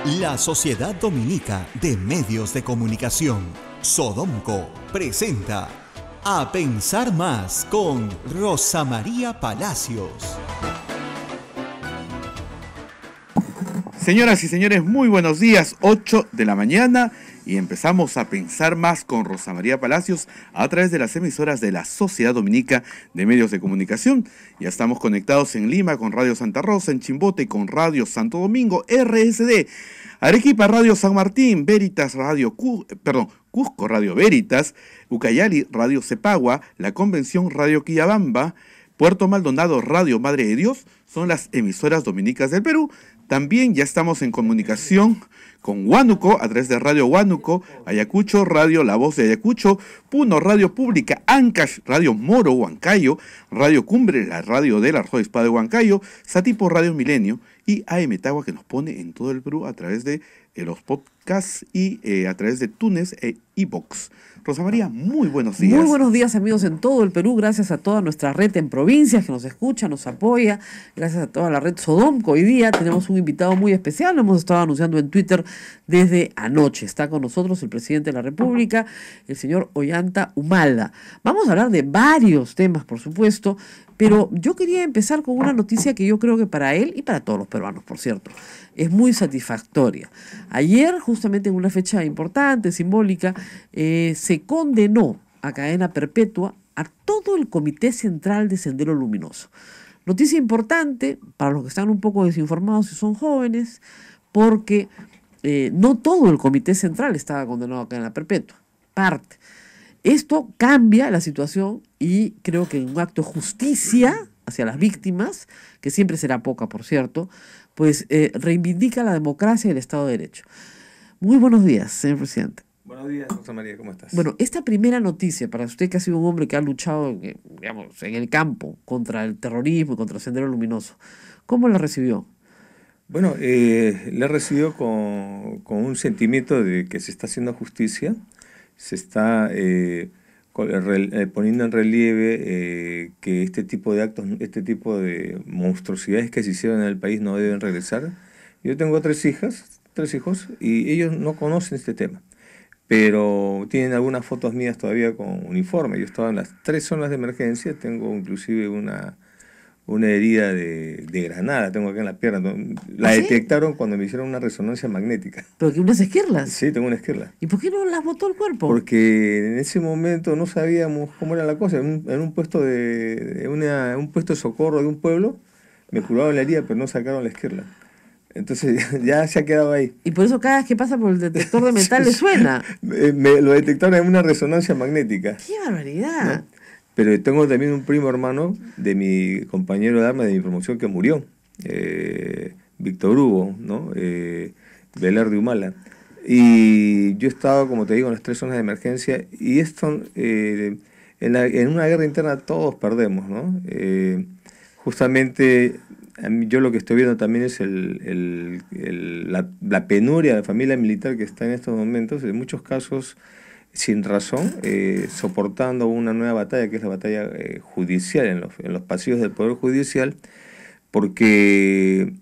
La Sociedad Dominica de Medios de Comunicación, Sodomco, presenta A Pensar Más con Rosa María Palacios. Señoras y señores, muy buenos días, 8 de la mañana y empezamos a pensar más con Rosa María Palacios a través de las emisoras de la Sociedad Dominica de Medios de Comunicación. Ya estamos conectados en Lima con Radio Santa Rosa, en Chimbote con Radio Santo Domingo, RSD, Arequipa Radio San Martín, Veritas Radio Cusco Radio Veritas, Ucayali Radio Cepagua, La Convención Radio Quillabamba, Puerto Maldonado Radio Madre de Dios, son las emisoras dominicas del Perú. También ya estamos en comunicación con Huánuco, a través de Radio Huánuco, Ayacucho Radio La Voz de Ayacucho, Puno Radio Pública, Ancash Radio Moro, Huancayo, Radio Cumbre, la radio del Arzobispo de Huancayo, Satipo Radio Milenio y AM Tagua, que nos pone en todo el Perú a través de los podcasts y a través de Tunes e iVoox. Rosa María, muy buenos días. Muy buenos días, amigos, en todo el Perú. Gracias a toda nuestra red en provincias que nos escucha, nos apoya. Gracias a toda la red Sodomco. Hoy día tenemos un invitado muy especial. Lo hemos estado anunciando en Twitter desde anoche. Está con nosotros el presidente de la República, el señor Ollanta Humala. Vamos a hablar de varios temas, por supuesto, pero yo quería empezar con una noticia que yo creo que para él y para todos los peruanos, por cierto, es muy satisfactoria. Ayer, justamente en una fecha importante, simbólica, se condenó a cadena perpetua a todo el Comité Central de Sendero Luminoso. Noticia importante para los que están un poco desinformados y son jóvenes, porque no todo el Comité Central estaba condenado a cadena perpetua, parte. Esto cambia la situación y creo que en un acto de justicia hacia las víctimas, que siempre será poca, por cierto, pues reivindica la democracia y el Estado de Derecho. Muy buenos días, señor presidente. Buenos días, Rosa María, ¿cómo estás? Bueno, esta primera noticia, para usted que ha sido un hombre que ha luchado, digamos, en el campo contra el terrorismo y contra el Sendero Luminoso, ¿cómo la recibió? Bueno, la recibió con un sentimiento de que se está haciendo justicia, se está poniendo en relieve que este tipo de actos, este tipo de monstruosidades que se hicieron en el país no deben regresar. Yo tengo tres hijos, y ellos no conocen este tema, pero tienen algunas fotos mías todavía con uniforme. Yo estaba en las 3 zonas de emergencia, tengo inclusive una herida de granada, tengo acá en la pierna. La detectaron cuando me hicieron una resonancia magnética. ¿Pero que unas esquirlas? Sí, tengo una esquirla. ¿Y por qué no las botó el cuerpo? Porque en ese momento no sabíamos cómo era la cosa. En un puesto un puesto de socorro de un pueblo, me curaron la herida, pero no sacaron la esquirla. Entonces ya se ha quedado ahí. Y por eso cada vez que pasa por el detector de metal le suena. Lo detectaron en una resonancia magnética. ¡Qué barbaridad! ¿No? Pero tengo también un primo hermano de mi compañero de armas de mi promoción que murió, Víctor Hugo, ¿no? Velarde Humala. Y yo estaba, como te digo, en las 3 zonas de emergencia, y esto, en una guerra interna todos perdemos, ¿no? Justamente, yo lo que estoy viendo también es la penuria de la familia militar que está en estos momentos, en muchos casos sin razón, soportando una nueva batalla, que es la batalla judicial, en los pasillos del Poder Judicial, porque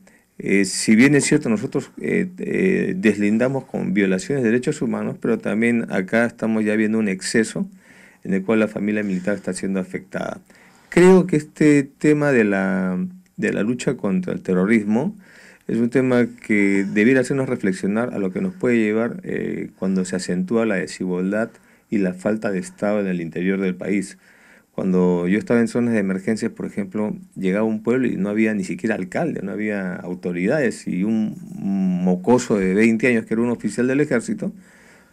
si bien es cierto, nosotros deslindamos con violaciones de derechos humanos, pero también acá estamos ya viendo un exceso en el cual la familia militar está siendo afectada. Creo que este tema de la lucha contra el terrorismo es un tema que debiera hacernos reflexionar a lo que nos puede llevar cuando se acentúa la desigualdad y la falta de Estado en el interior del país. Cuando yo estaba en zonas de emergencias, por ejemplo, llegaba a un pueblo y no había ni siquiera alcalde, no había autoridades, y un mocoso de 20 años, que era un oficial del ejército,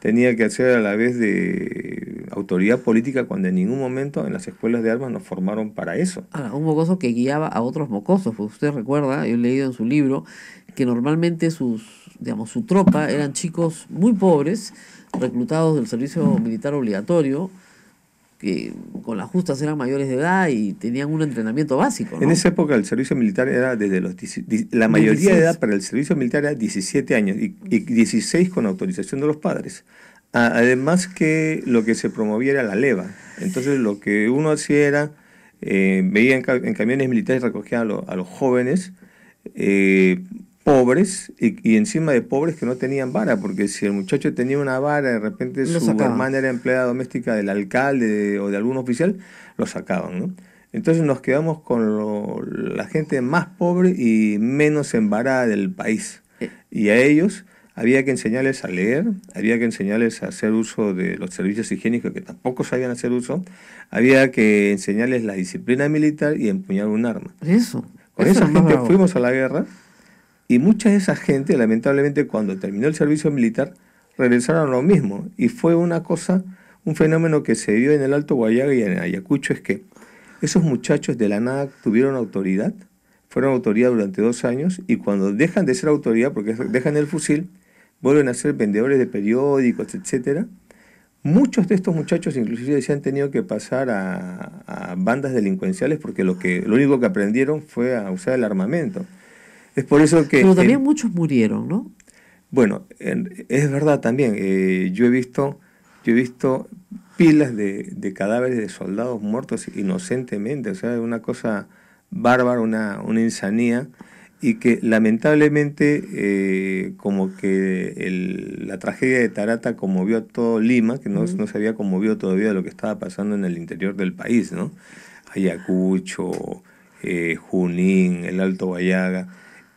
tenía que hacer a la vez de autoridad política, cuando en ningún momento en las escuelas de armas nos formaron para eso. Ahora, un mocoso que guiaba a otros mocosos, porque usted recuerda, yo he leído en su libro, que normalmente su tropa eran chicos muy pobres, reclutados del servicio militar obligatorio, que con las justas eran mayores de edad y tenían un entrenamiento básico, ¿no? En esa época el servicio militar era desde la mayoría de edad para el servicio militar era 17 años y 16 con autorización de los padres. Además que lo que se promovía era la leva. Entonces lo que uno hacía era, veía en camiones militares, recogían a los jóvenes, pobres y encima de pobres que no tenían vara, porque si el muchacho tenía una vara, de repente Lo su sacaban. hermana era empleada doméstica del alcalde o de algún oficial, lo sacaban, ¿no? Entonces nos quedamos con la gente más pobre y menos embarada del país. Y a ellos había que enseñarles a leer, había que enseñarles a hacer uso de los servicios higiénicos que tampoco sabían hacer uso, había que enseñarles la disciplina militar y empuñar un arma. Eso. Con Eso esa es más gente bravo. fuimos a la guerra y mucha de esa gente, lamentablemente, cuando terminó el servicio militar, regresaron a lo mismo. Y fue una cosa, un fenómeno que se dio en el Alto Guayaga y en Ayacucho, es que esos muchachos de la nada tuvieron autoridad, fueron autoridad durante 2 años, y cuando dejan de ser autoridad, porque dejan el fusil, vuelven a ser vendedores de periódicos, etcétera. Muchos de estos muchachos inclusive se han tenido que pasar a bandas delincuenciales porque lo único que aprendieron fue a usar el armamento. Es por eso que... Pero también muchos murieron, ¿no? Bueno, es verdad también. Yo he visto pilas de cadáveres de soldados muertos inocentemente. O sea, es una cosa bárbara, una insanía. Y que lamentablemente como que la tragedia de Tarata conmovió a todo Lima, que no se había conmovido todavía de lo que estaba pasando en el interior del país, ¿no? Ayacucho, Junín, el Alto Guayaga,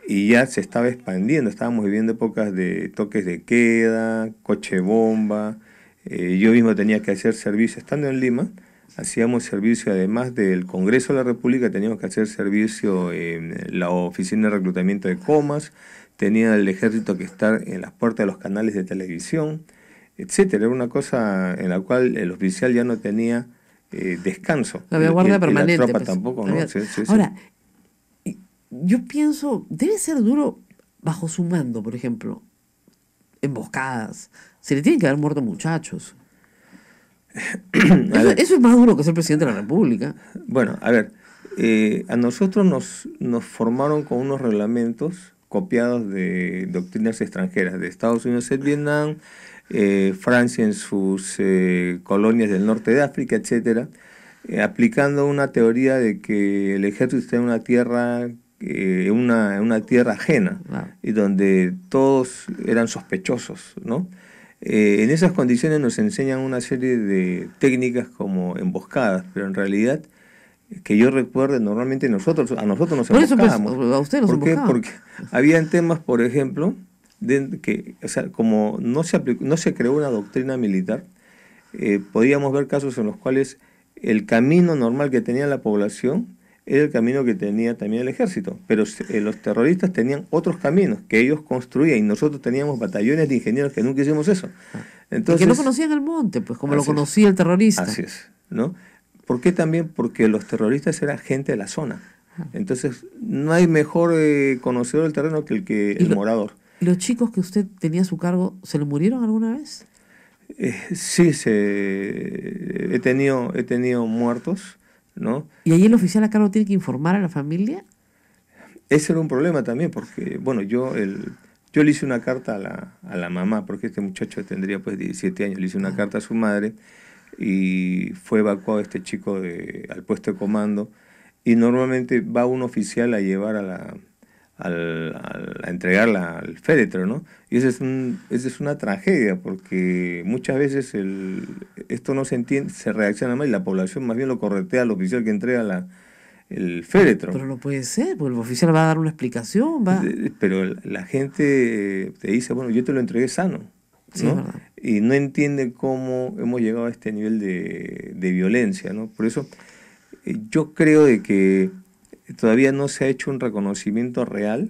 y ya se estaba expandiendo, estábamos viviendo épocas de toques de queda, coche bomba. Yo mismo tenía que hacer servicio, estando en Lima, hacíamos servicio, además del Congreso de la República, teníamos que hacer servicio en la oficina de reclutamiento de Comas, tenía el ejército que estar en las puertas de los canales de televisión, etcétera. Era una cosa en la cual el oficial ya no tenía descanso. La guardia y permanente. la tropa Pues. tampoco, ¿no? Sí, sí, sí. Ahora, yo pienso, debe ser duro bajo su mando, por ejemplo, emboscadas. Se le tienen que haber muerto muchachos. Eso es más duro que ser presidente de la República. Bueno, a ver, a nosotros nos formaron con unos reglamentos copiados de doctrinas extranjeras, de Estados Unidos en Vietnam, Francia en sus colonias del norte de África, etcétera, aplicando una teoría de que el ejército está en una tierra, una tierra ajena, Claro. y donde todos eran sospechosos, ¿no? En esas condiciones nos enseñan una serie de técnicas como emboscadas, pero en realidad, que yo recuerde, normalmente a nosotros nos Por eso, pues, emboscábamos. a ustedes los ¿Por qué? emboscaban. Porque habían temas, por ejemplo, o sea, como no se creó una doctrina militar, podíamos ver casos en los cuales el camino normal que tenía la población era el camino que tenía también el ejército, pero los terroristas tenían otros caminos que ellos construían y nosotros teníamos batallones de ingenieros que nunca hicimos eso. Entonces, y que no conocían el monte, pues, como lo así es. conocía el terrorista. Así es, ¿no? ¿Por qué también? Porque los terroristas eran gente de la zona. Entonces, no hay mejor conocedor del terreno que el morador. ¿Y los chicos que usted tenía a su cargo, se le murieron alguna vez? Sí, he tenido muertos, ¿no? ¿Y ahí el oficial a cargo tiene que informar a la familia? Ese era un problema también, porque, bueno, yo le hice una carta a la mamá, porque este muchacho tendría pues 17 años, le hice una carta a su madre y fue evacuado este chico al puesto de comando, y normalmente va un oficial a llevar a entregarla al féretro, ¿no? Y esa es una tragedia, porque muchas veces esto no se entiende, se reacciona mal y la población más bien lo corretea al oficial que entrega el féretro. Pero no puede ser, porque el oficial va a dar una explicación, va... Pero la gente te dice, bueno, yo te lo entregué sano, Sí, ¿no? es verdad. Y no entiende cómo hemos llegado a este nivel de violencia, ¿no? Por eso yo creo de que todavía no se ha hecho un reconocimiento real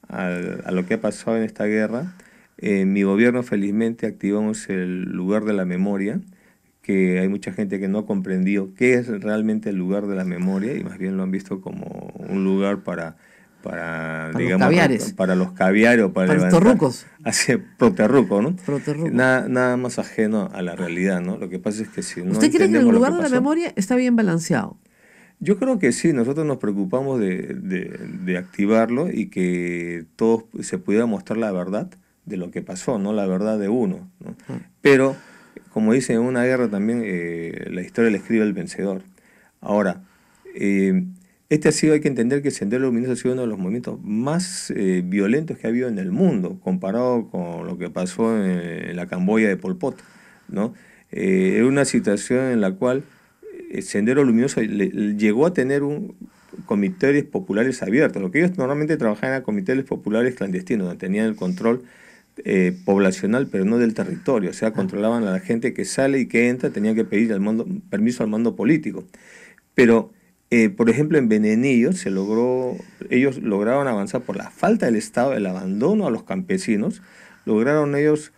a lo que ha pasado en esta guerra. En mi gobierno, felizmente, activamos el lugar de la memoria, que hay mucha gente que no ha comprendido qué es realmente el lugar de la memoria y más bien lo han visto como un lugar para digamos, los caviares. para los caviares o para Para los levantar, torrucos. hacia proterruco, ¿no? Proterruco. Nada más ajeno a la realidad, ¿no? Lo que pasa es que si no ¿Usted cree que el entendemos lo lugar que de la pasó, memoria está bien balanceado? yo creo que sí, nosotros nos preocupamos de activarlo y que todos se pudiera mostrar la verdad de lo que pasó, no la verdad de uno, ¿no? Pero, como dicen en una guerra también, la historia la escribe el vencedor. Ahora, Este ha sido, hay que entender que Sendero Luminoso ha sido uno de los movimientos más violentos que ha habido en el mundo, comparado con lo que pasó en la Camboya de Pol Pot, ¿no? Era una situación en la cual Sendero Luminoso llegó a tener comités populares abiertos. Lo que ellos normalmente trabajaban eran comités populares clandestinos, donde tenían el control poblacional, pero no del territorio. O sea, controlaban a la gente que sale y que entra, tenían que pedir permiso al mando político. Pero por ejemplo, en Venenillo ellos lograron avanzar por la falta del Estado, el abandono a los campesinos, lograron ellos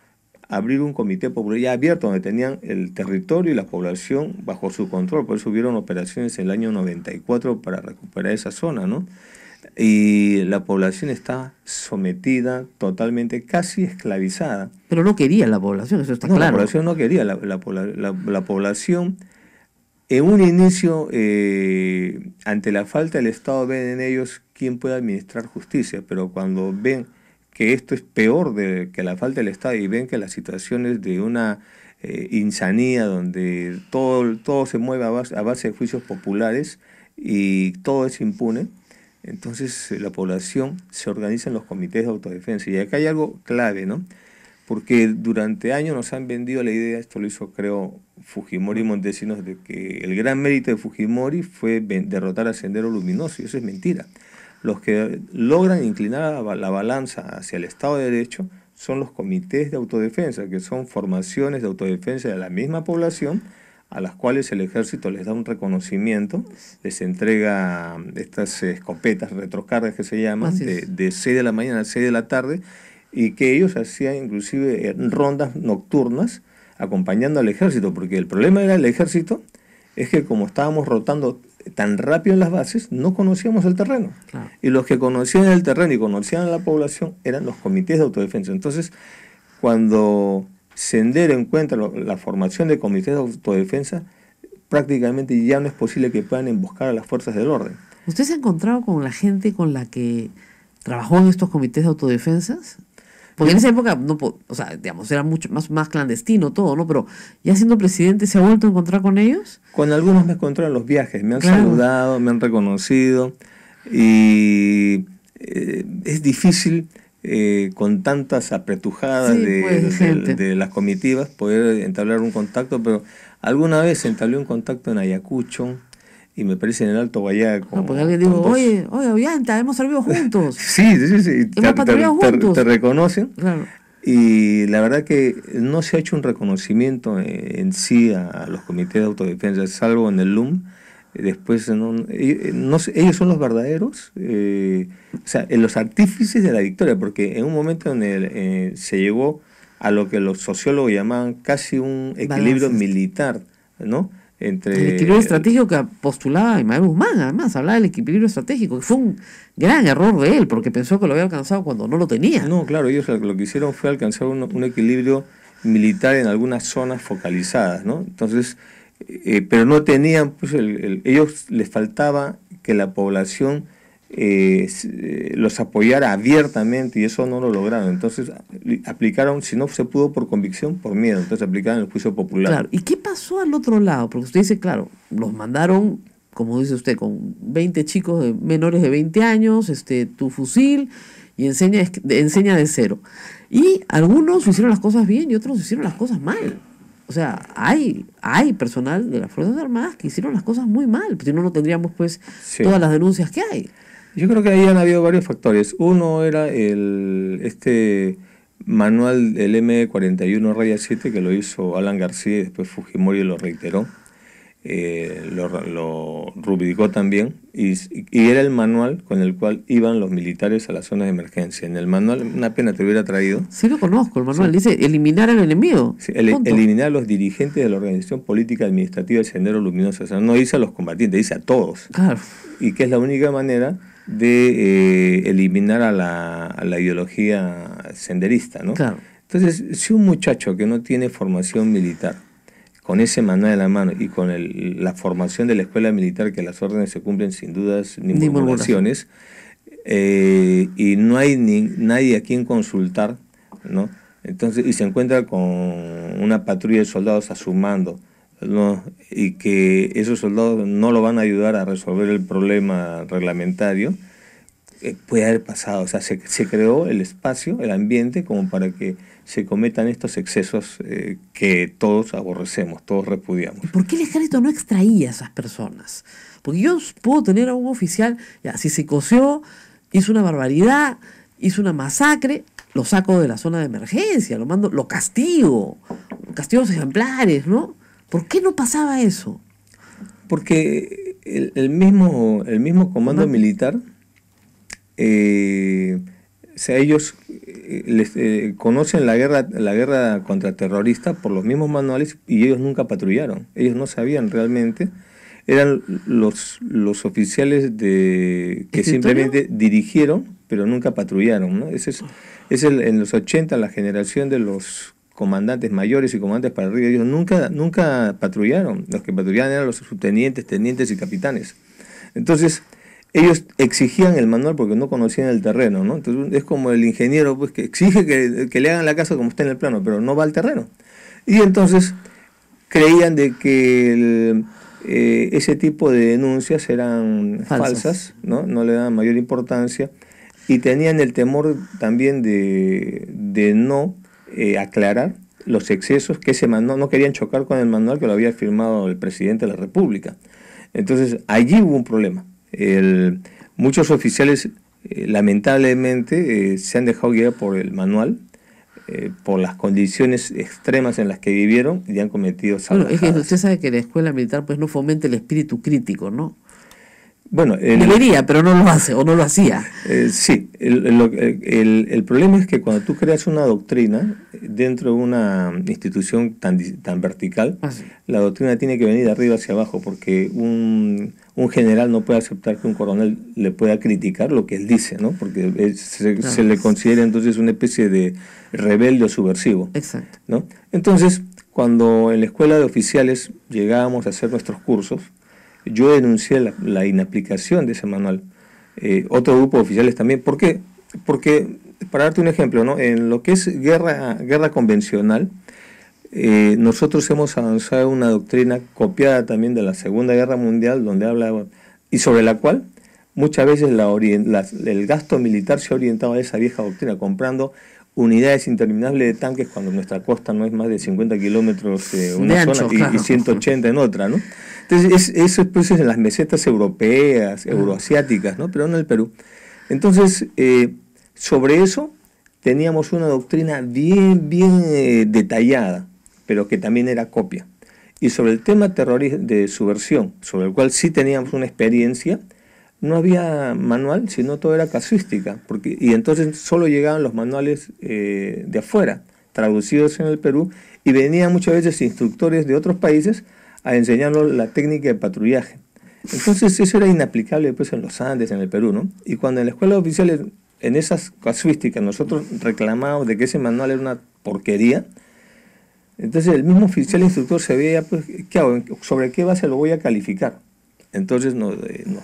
abrir un comité popular ya abierto donde tenían el territorio y la población bajo su control. Por eso hubieron operaciones en el año 94 para recuperar esa zona, ¿no? Y la población está sometida totalmente, casi esclavizada. Pero no quería la población, eso está No, claro. la población no quería, la población... En un inicio, ante la falta del Estado, ven en ellos quién puede administrar justicia, pero cuando ven que esto es peor que la falta del Estado y ven que la situación es de una insanía donde todo se mueve a base de juicios populares y todo es impune, entonces la población se organiza en los comités de autodefensa. Y acá hay algo clave, ¿no? Porque durante años nos han vendido la idea, esto lo hizo creo Fujimori y Montesinos, de que el gran mérito de Fujimori fue derrotar a Sendero Luminoso, y eso es mentira. Los que logran inclinar la balanza hacia el Estado de Derecho son los comités de autodefensa, que son formaciones de autodefensa de la misma población, a las cuales el ejército les da un reconocimiento, les entrega estas escopetas retrocargas que se llaman, de 6 de la mañana a 6 de la tarde, y que ellos hacían inclusive rondas nocturnas acompañando al ejército, porque el problema era el ejército, es que como estábamos rotando tan rápido en las bases, no conocíamos el terreno. Claro. Y los que conocían el terreno y conocían a la población eran los comités de autodefensa. Entonces, cuando Sendero encuentra la formación de comités de autodefensa, prácticamente ya no es posible que puedan emboscar a las fuerzas del orden. ¿Usted se ha encontrado con la gente con la que trabajó en estos comités de autodefensas? Porque en esa época, no, o sea, digamos, era mucho más clandestino todo, ¿no? Pero ya siendo presidente, ¿se ha vuelto a encontrar con ellos? Con algunos me encontré en los viajes, me han saludado, me han reconocido, y es difícil con tantas apretujadas de las comitivas poder entablar un contacto, pero alguna vez entablé un contacto en Ayacucho, y me parece en el Alto Guayaco. No, porque alguien dijo, oye, Ollanta, hemos servido juntos. Sí. Hemos patrullado juntos. Te reconocen. Claro. Y la verdad que no se ha hecho un reconocimiento en sí a los comités de autodefensa, salvo en el LUM. Después, ellos son los verdaderos, o sea, los artífices de la victoria, porque en un momento se llegó a lo que los sociólogos llamaban casi un equilibrio militar, ¿no? El equilibrio estratégico que postulaba Ismael Guzmán, además, hablaba del equilibrio estratégico, que fue un gran error de él, porque pensó que lo había alcanzado cuando no lo tenía. No, claro, ellos lo que hicieron fue alcanzar un equilibrio militar en algunas zonas focalizadas, ¿no? Entonces, pero no tenían, pues ellos les faltaba que la población los apoyara abiertamente, y eso no lo lograron. Entonces aplicaron, si no se pudo por convicción, por miedo, entonces aplicaron el juicio popular. Claro. ¿Y qué pasó al otro lado? Porque usted dice, claro, los mandaron, como dice usted, con 20 chicos menores de 20 años, tu fusil, y enseña de cero. Y algunos hicieron las cosas bien y otros hicieron las cosas mal. O sea, hay personal de las Fuerzas Armadas que hicieron las cosas muy mal, porque si no, no tendríamos pues todas las denuncias que hay. Yo creo que ahí han habido varios factores. Uno era este manual del M41-7 que lo hizo Alan García y después Fujimori lo reiteró, lo rubricó también, y era el manual con el cual iban los militares a las zonas de emergencia. En el manual, una pena te hubiera traído. Sí lo conozco, el manual dice eliminar al enemigo. Sí, eliminar a los dirigentes de la organización política administrativa del Sendero Luminoso. O sea, no dice a los combatientes, dice a todos. Claro. Y que es la única manera de eliminar a la ideología senderista, ¿no? Claro. Entonces, si un muchacho que no tiene formación militar, con ese manual en la mano y con la formación de la escuela militar, que las órdenes se cumplen sin dudas ni murmuraciones, y no hay nadie a quien consultar, ¿no? Entonces, y se encuentra con una patrulla de soldados a su mando, ¿no? Y que esos soldados no lo van a ayudar a resolver el problema reglamentario, puede haber pasado. O sea, se creó el espacio, el ambiente, como para que se cometan estos excesos que todos aborrecemos, todos repudiamos. ¿Por qué el ejército no extraía a esas personas? Porque yo puedo tener a un oficial, ya, si se coció, hizo una barbaridad, hizo una masacre, lo saco de la zona de emergencia, lo mando, lo castigo, castigos ejemplares, ¿no? ¿Por qué no pasaba eso? Porque el mismo comando militar, o sea, ellos conocen la guerra contraterrorista por los mismos manuales y ellos nunca patrullaron. Ellos no sabían realmente. Eran los oficiales que simplemente dirigieron, pero nunca patrullaron, ¿no? En los 80, la generación de los comandantes mayores y comandantes para arriba, ellos nunca patrullaron. Los que patrullaban eran los subtenientes, tenientes y capitanes. Entonces, ellos exigían el manual porque no conocían el terreno, ¿no? Entonces, es como el ingeniero, pues, que exige que le hagan la casa como está en el plano, pero no va al terreno. Y entonces creían de que ese tipo de denuncias eran falsas, ¿no? No le daban mayor importancia, y tenían el temor también de no aclarar los excesos que ese manual, no querían chocar con el manual que lo había firmado el presidente de la República. Entonces allí hubo un problema. Muchos oficiales lamentablemente se han dejado guiar por el manual, por las condiciones extremas en las que vivieron, y han cometido salvajadas. Bueno, es que usted sabe que la escuela militar pues no fomenta el espíritu crítico, ¿no? Bueno, debería, pero no lo hace o no lo hacía. Sí, el problema es que cuando tú creas una doctrina dentro de una institución tan vertical, la doctrina tiene que venir de arriba hacia abajo, porque un general no puede aceptar que un coronel le pueda criticar lo que él dice, ¿no? Porque se le considera entonces una especie de rebelde o subversivo. Exacto. ¿No? Entonces, cuando en la escuela de oficiales llegábamos a hacer nuestros cursos, yo denuncié la inaplicación de ese manual. Otro grupo de oficiales también. ¿Por qué? Porque, para darte un ejemplo, ¿no? En lo que es guerra convencional, nosotros hemos avanzado en una doctrina copiada también de la Segunda Guerra Mundial, donde habla, y sobre la cual muchas veces el gasto militar se ha orientado a esa vieja doctrina, comprando unidades interminables de tanques cuando nuestra costa no es más de 50 kilómetros en una zona y 180 en otra, ¿no? Entonces, eso es en las mesetas europeas, euroasiáticas, ¿no? Pero no en el Perú. Entonces, sobre eso teníamos una doctrina bien detallada, pero que también era copia. Y sobre el tema de subversión, sobre el cual sí teníamos una experiencia, no había manual, sino todo era casuística, y entonces solo llegaban los manuales de afuera, traducidos en el Perú, y venían muchas veces instructores de otros países a enseñarnos la técnica de patrullaje. Entonces eso era inaplicable pues en los Andes, en el Perú, ¿no? Y cuando en la escuela de oficiales, en esas casuísticas, nosotros reclamábamos de que ese manual era una porquería, entonces el mismo oficial instructor se veía, pues, ¿qué hago? ¿Sobre qué base lo voy a calificar? Entonces nos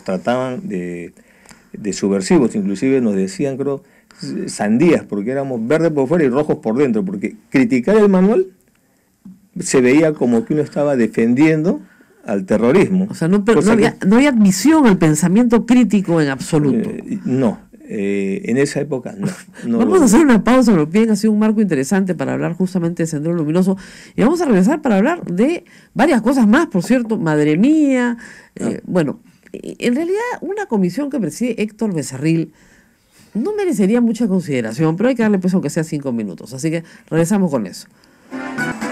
trataban de subversivos, inclusive nos decían, creo, sandías, porque éramos verdes por fuera y rojos por dentro, porque criticar el manual se veía como que uno estaba defendiendo al terrorismo. O sea, no había admisión al pensamiento crítico en absoluto. En esa época no. Vamos a hacer una pausa, me lo piden, ha sido un marco interesante para hablar justamente de Sendero Luminoso, y vamos a regresar para hablar de varias cosas más, por cierto, madre mía. Bueno, en realidad una comisión que preside Héctor Becerril no merecería mucha consideración, pero hay que darle pues aunque sea 5 minutos, así que regresamos con eso.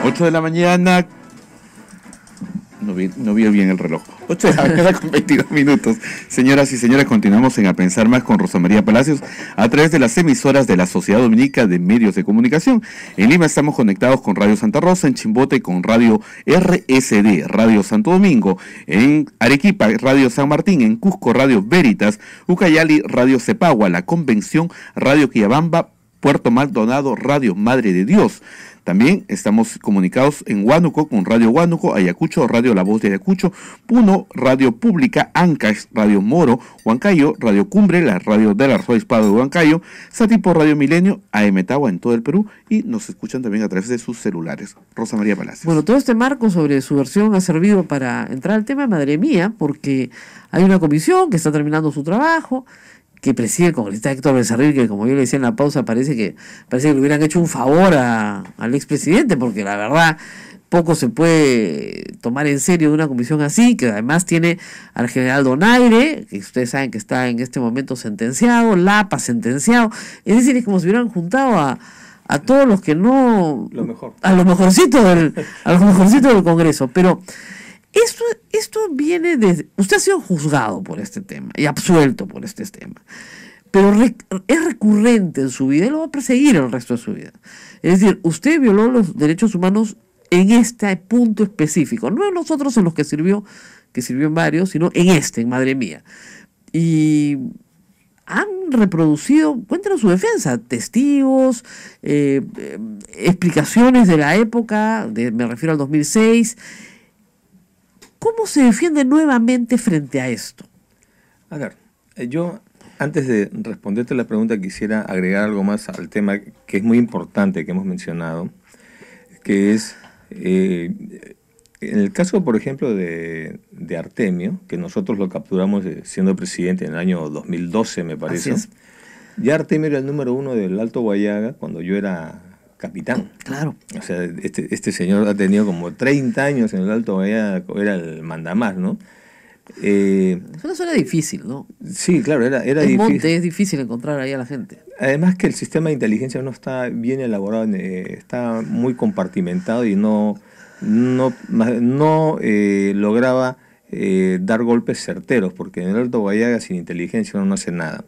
8 de la mañana, no vi bien el reloj, 8 de la mañana con 22 minutos. Señoras y señores, continuamos en A Pensar Más con Rosa María Palacios a través de las emisoras de la Sociedad Dominica de Medios de Comunicación. En Lima estamos conectados con Radio Santa Rosa, en Chimbote con Radio RSD, Radio Santo Domingo, en Arequipa, Radio San Martín, en Cusco, Radio Veritas, Ucayali, Radio Cepagua, La Convención, Radio Quillabamba, Puerto Maldonado, Radio Madre de Dios. También estamos comunicados en Huánuco con Radio Huánuco, Ayacucho, Radio La Voz de Ayacucho, Puno, Radio Pública, Ancash, Radio Moro, Huancayo, Radio Cumbre, la radio del Arzobispado de Huancayo, Satipo, Radio Milenio, AM Tagua en todo el Perú, y nos escuchan también a través de sus celulares. Rosa María Palacios. Bueno, todo este marco sobre su versión ha servido para entrar al tema, madre mía, porque hay una comisión que está terminando su trabajo, que preside el congresista Héctor Becerril, que como yo le decía en la pausa, parece que le hubieran hecho un favor al expresidente, porque la verdad poco se puede tomar en serio de una comisión así, que además tiene al general Donaire, que ustedes saben que está en este momento sentenciado, Lapa sentenciado, es decir, es como si hubieran juntado a todos los que no... Lo mejor. A los mejorcitos del Congreso, pero... Esto viene de... Usted ha sido juzgado por este tema y absuelto por este tema, pero es recurrente en su vida y lo va a perseguir el resto de su vida. Es decir, usted violó los derechos humanos en este punto específico, no en los otros en los que sirvió en varios, sino en Madre Mía. Y han reproducido, cuéntenos su defensa, testigos, explicaciones de la época, me refiero al 2006... ¿Cómo se defiende nuevamente frente a esto? A ver, yo antes de responderte la pregunta quisiera agregar algo más al tema que es muy importante que hemos mencionado, que es, en el caso, por ejemplo, de Artemio, que nosotros lo capturamos siendo presidente en el año 2012, me parece. Ya Artemio era el número 1 del Alto Guayaga cuando yo era capitán. Claro. O sea, este señor ha tenido como 30 años en el Alto Guayaga, era el mandamás, ¿no? Es una zona difícil, ¿no? Sí, claro, era difícil. Monte, es difícil encontrar ahí a la gente. Además que el sistema de inteligencia no está bien elaborado, está muy compartimentado y no lograba dar golpes certeros, porque en el Alto Guayaga sin inteligencia uno no hace nada.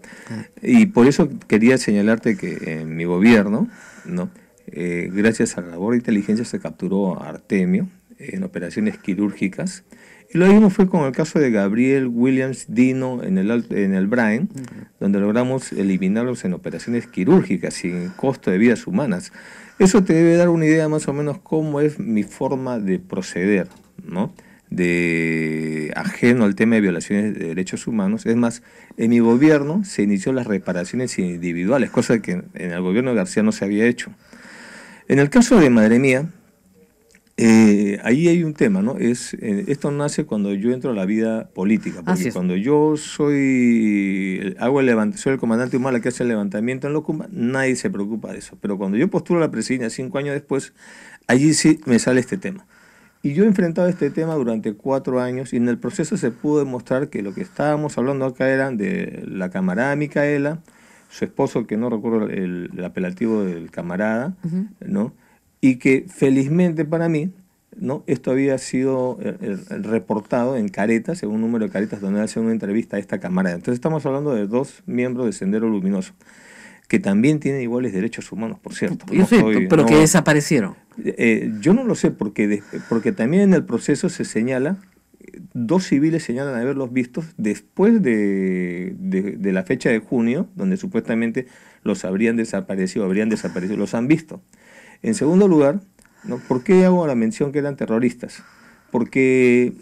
Y por eso quería señalarte que en mi gobierno, ¿no? Gracias a la labor de inteligencia se capturó a Artemio en operaciones quirúrgicas, y lo mismo fue con el caso de Gabriel Williams Dino en el Brain, donde logramos eliminarlos en operaciones quirúrgicas sin costo de vidas humanas. Eso te debe dar una idea más o menos cómo es mi forma de proceder, ¿no? De ajeno al tema de violaciones de derechos humanos. Es más, en mi gobierno se inició las reparaciones individuales, cosa que en el gobierno de García no se había hecho. En el caso de Madre Mía, ahí hay un tema, ¿no? Esto nace cuando yo entro a la vida política, porque cuando yo soy el comandante Humala que hace el levantamiento en Locumba, nadie se preocupa de eso. Pero cuando yo postulo a la presidencia 5 años después, allí sí me sale este tema. Y yo he enfrentado este tema durante 4 años, y en el proceso se pudo demostrar que lo que estábamos hablando acá eran de la camarada Micaela, su esposo, que no recuerdo el apelativo del camarada, ¿no? Y que felizmente para mí, ¿no? Esto había sido reportado en Caretas, en un número de Caretas, donde hace una entrevista a esta camarada. Entonces estamos hablando de 2 miembros de Sendero Luminoso, que también tienen iguales derechos humanos, por cierto. Yo sé, pero que desaparecieron. Yo no lo sé, porque también en el proceso se señala, 2 civiles señalan haberlos vistos después de la fecha de junio, donde supuestamente los habrían desaparecido, los han visto. En segundo lugar, ¿no? ¿Por qué hago la mención que eran terroristas? Porque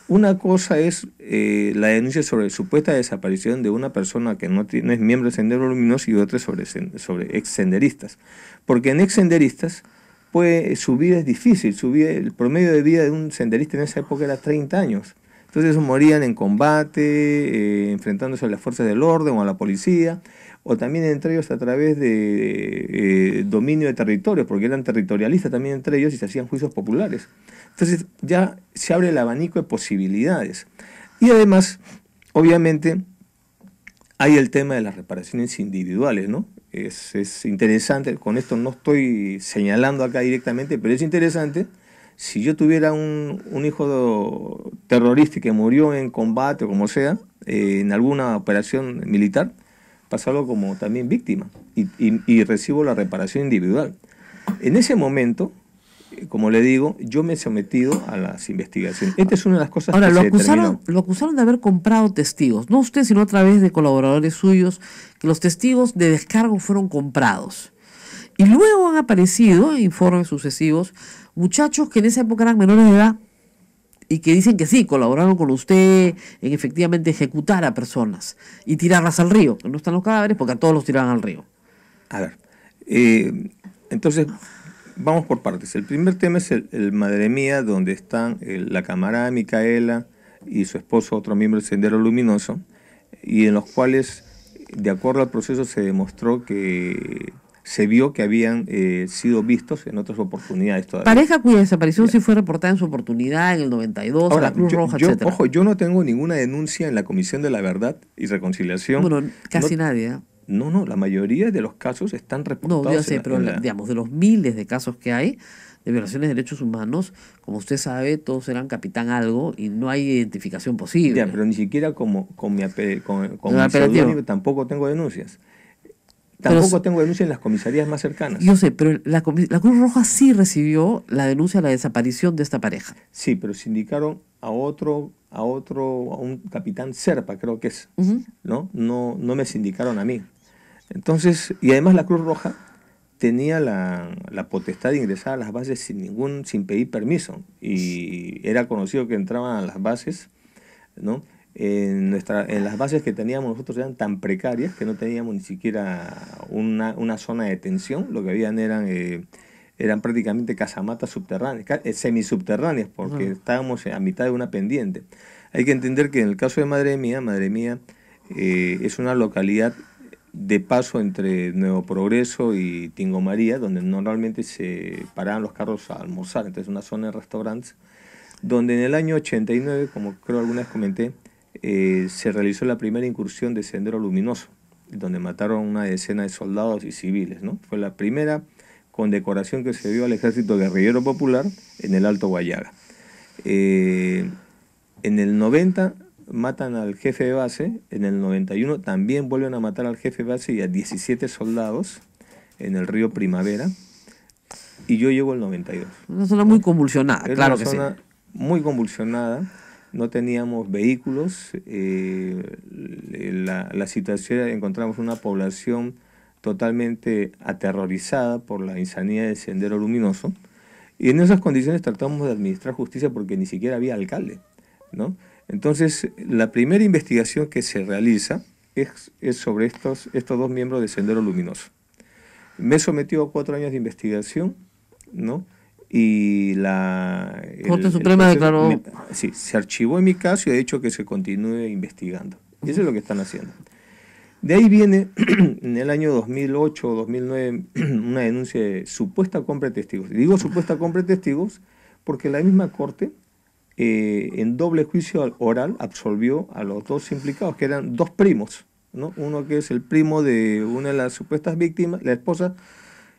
una cosa es la denuncia sobre supuesta desaparición de una persona que no es miembro de Sendero Luminoso, y otra sobre ex-senderistas. Porque en ex-senderistas, pues su vida es difícil, el promedio de vida de un senderista en esa época era 30 años. Entonces morían en combate, enfrentándose a las fuerzas del orden o a la policía, o también entre ellos a través de dominio de territorios, porque eran territorialistas también entre ellos y se hacían juicios populares. Entonces ya se abre el abanico de posibilidades. Y además, obviamente, hay el tema de las reparaciones individuales, ¿no? Es interesante, con esto no estoy señalando acá directamente, pero es interesante. Si yo tuviera un hijo terrorista que murió en combate o como sea, en alguna operación militar, pasarlo como también víctima y recibo la reparación individual. En ese momento, como le digo, yo me he sometido a las investigaciones. Esta es una de las cosas que se determinó. Lo acusaron de haber comprado testigos, no usted, sino a través de colaboradores suyos, que los testigos de descargo fueron comprados. Y luego han aparecido en informes sucesivos muchachos que en esa época eran menores de edad y que dicen que sí, colaboraron con usted en efectivamente ejecutar a personas y tirarlas al río, que no están los cadáveres porque a todos los tiraban al río. A ver, entonces vamos por partes. El primer tema es el Madre Mía, donde están la camarada Micaela y su esposo, otro miembro del Sendero Luminoso, y en los cuales, de acuerdo al proceso, se demostró que se vio que habían sido vistos en otras oportunidades todavía. Pareja cuya desaparición sí fue reportada en su oportunidad en el 92, Ahora, a la Cruz Roja, etc. Ojo, yo no tengo ninguna denuncia en la Comisión de la Verdad y Reconciliación. Bueno, casi nadie, ¿eh? No, la mayoría de los casos están reportados. No, yo sé, pero digamos, de los miles de casos que hay de violaciones de derechos humanos, como usted sabe, todos eran capitán algo y no hay identificación posible. Ya, pero ni siquiera con mi apelativo. seudónimo tampoco tengo denuncias. Tampoco tengo denuncias en las comisarías más cercanas. Yo sé, pero la Cruz Roja sí recibió la denuncia de la desaparición de esta pareja. Sí, pero se indicaron a un capitán Serpa, creo que es, ¿no? No me sindicaron a mí. Entonces, y además la Cruz Roja tenía la potestad de ingresar a las bases sin pedir permiso. Y era conocido que entraban a las bases, ¿no? En las bases que teníamos nosotros eran tan precarias que no teníamos ni siquiera una zona de detención. Lo que habían eran prácticamente casamatas subterráneas, semisubterráneas, porque estábamos a mitad de una pendiente. Hay que entender que en el caso de Madre Mía es una localidad de paso entre Nuevo Progreso y Tingo María, donde normalmente se paraban los carros a almorzar. Entonces una zona de restaurantes, donde en el año 89, como creo alguna vez comenté, se realizó la primera incursión de Sendero Luminoso, donde mataron una decena de soldados y civiles, ¿no? Fue la primera condecoración que se dio al Ejército Guerrillero Popular en el Alto Guayaga. En el 90 matan al jefe de base, en el 91 también vuelven a matar al jefe de base y a 17 soldados en el río Primavera, y yo llego al 92. Una zona muy convulsionada, claro que sí. Una zona muy convulsionada. No teníamos vehículos, la situación, encontramos una población totalmente aterrorizada por la insanidad del Sendero Luminoso, y en esas condiciones tratamos de administrar justicia porque ni siquiera había alcalde, ¿no? Entonces, la primera investigación que se realiza es sobre estos dos miembros del Sendero Luminoso. Me he sometido a 4 años de investigación, ¿no? Y la Corte Suprema declaró... Sí, se archivó en mi caso y ha dicho que se continúe investigando. Y eso es lo que están haciendo. De ahí viene, en el año 2008 o 2009, una denuncia de supuesta compra de testigos. Y digo supuesta compra de testigos porque la misma Corte, en doble juicio oral, absolvió a los 2 implicados, que eran 2 primos, ¿no? Uno que es el primo de una de las supuestas víctimas, la esposa...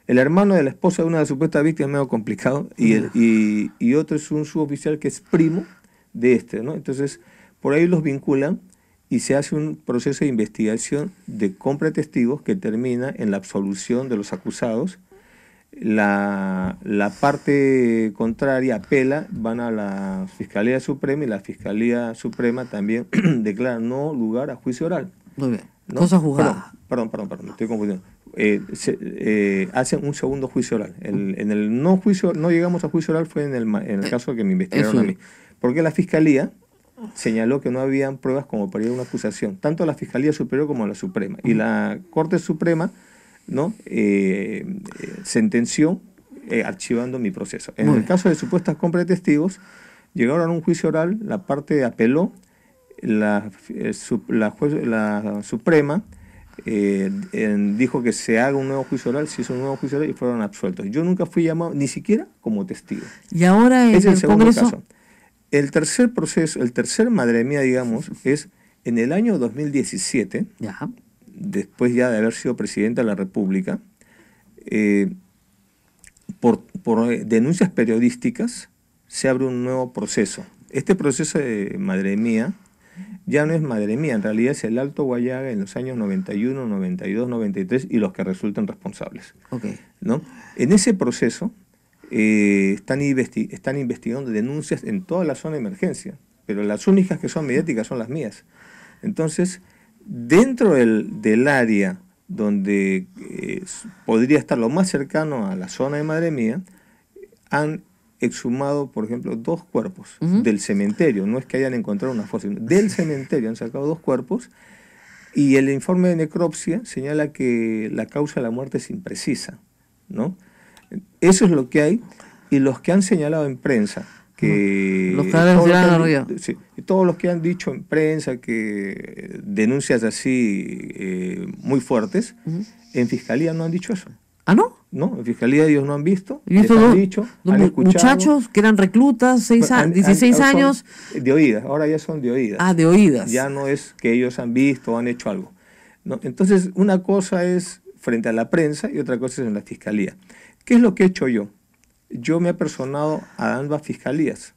El hermano de la esposa de una de las supuestas víctimas, medio complicado, y otro es un suboficial que es primo de este, ¿no? Entonces, por ahí los vinculan y se hace un proceso de investigación de compra de testigos que termina en la absolución de los acusados. La parte contraria apela, van a la Fiscalía Suprema y la Fiscalía Suprema también declara no lugar a juicio oral. Muy bien. ¿No? Cosa juzgada. Perdón, me estoy confundiendo. Hacen un segundo juicio oral. En el no llegamos a juicio oral fue en el caso que me investigaron a mí. Porque la Fiscalía señaló que no habían pruebas como para ir a una acusación, tanto la Fiscalía Superior como la Suprema. Y la Corte Suprema, ¿no? Sentenció archivando mi proceso. En el caso de supuestas compras de testigos, llegaron a un juicio oral, la parte apeló, la Suprema dijo que se haga un nuevo juicio oral, se hizo un nuevo juicio oral y fueron absueltos. Yo nunca fui llamado ni siquiera como testigo. Y ahora en el segundo Congreso... caso. El tercer proceso, el tercer Madre Mía, digamos, es en el año 2017, después ya de haber sido presidenta de la República, por denuncias periodísticas se abre un nuevo proceso. Este proceso de Madre Mía ya no es Madre Mía, en realidad es el Alto Guayaga en los años 91, 92, 93 y los que resultan responsables. ¿No? En ese proceso están investigando denuncias en toda la zona de emergencia, pero las únicas que son mediáticas son las mías. Entonces, dentro del área donde podría estar lo más cercano a la zona de Madre Mía, han exhumado, por ejemplo, 2 cuerpos del cementerio. No es que hayan encontrado una fosa, sino del cementerio han sacado 2 cuerpos, y el informe de necropsia señala que la causa de la muerte es imprecisa, ¿no? Eso es lo que hay, y los que han señalado en prensa que los cadáveres tirados arriba. Sí, todos los que han dicho en prensa que denuncias así muy fuertes, en fiscalía no han dicho eso. ¿Ah, no? No, en fiscalía ellos no han visto, ¿Y estos han dos dicho, han escuchado. muchachos que eran reclutas, 16 son años? De oídas, ahora ya son de oídas. Ah, de oídas. Ya no es que ellos han visto o han hecho algo, ¿no? Entonces, una cosa es frente a la prensa y otra cosa es en la fiscalía. ¿Qué es lo que he hecho yo? Yo me he personado a ambas fiscalías.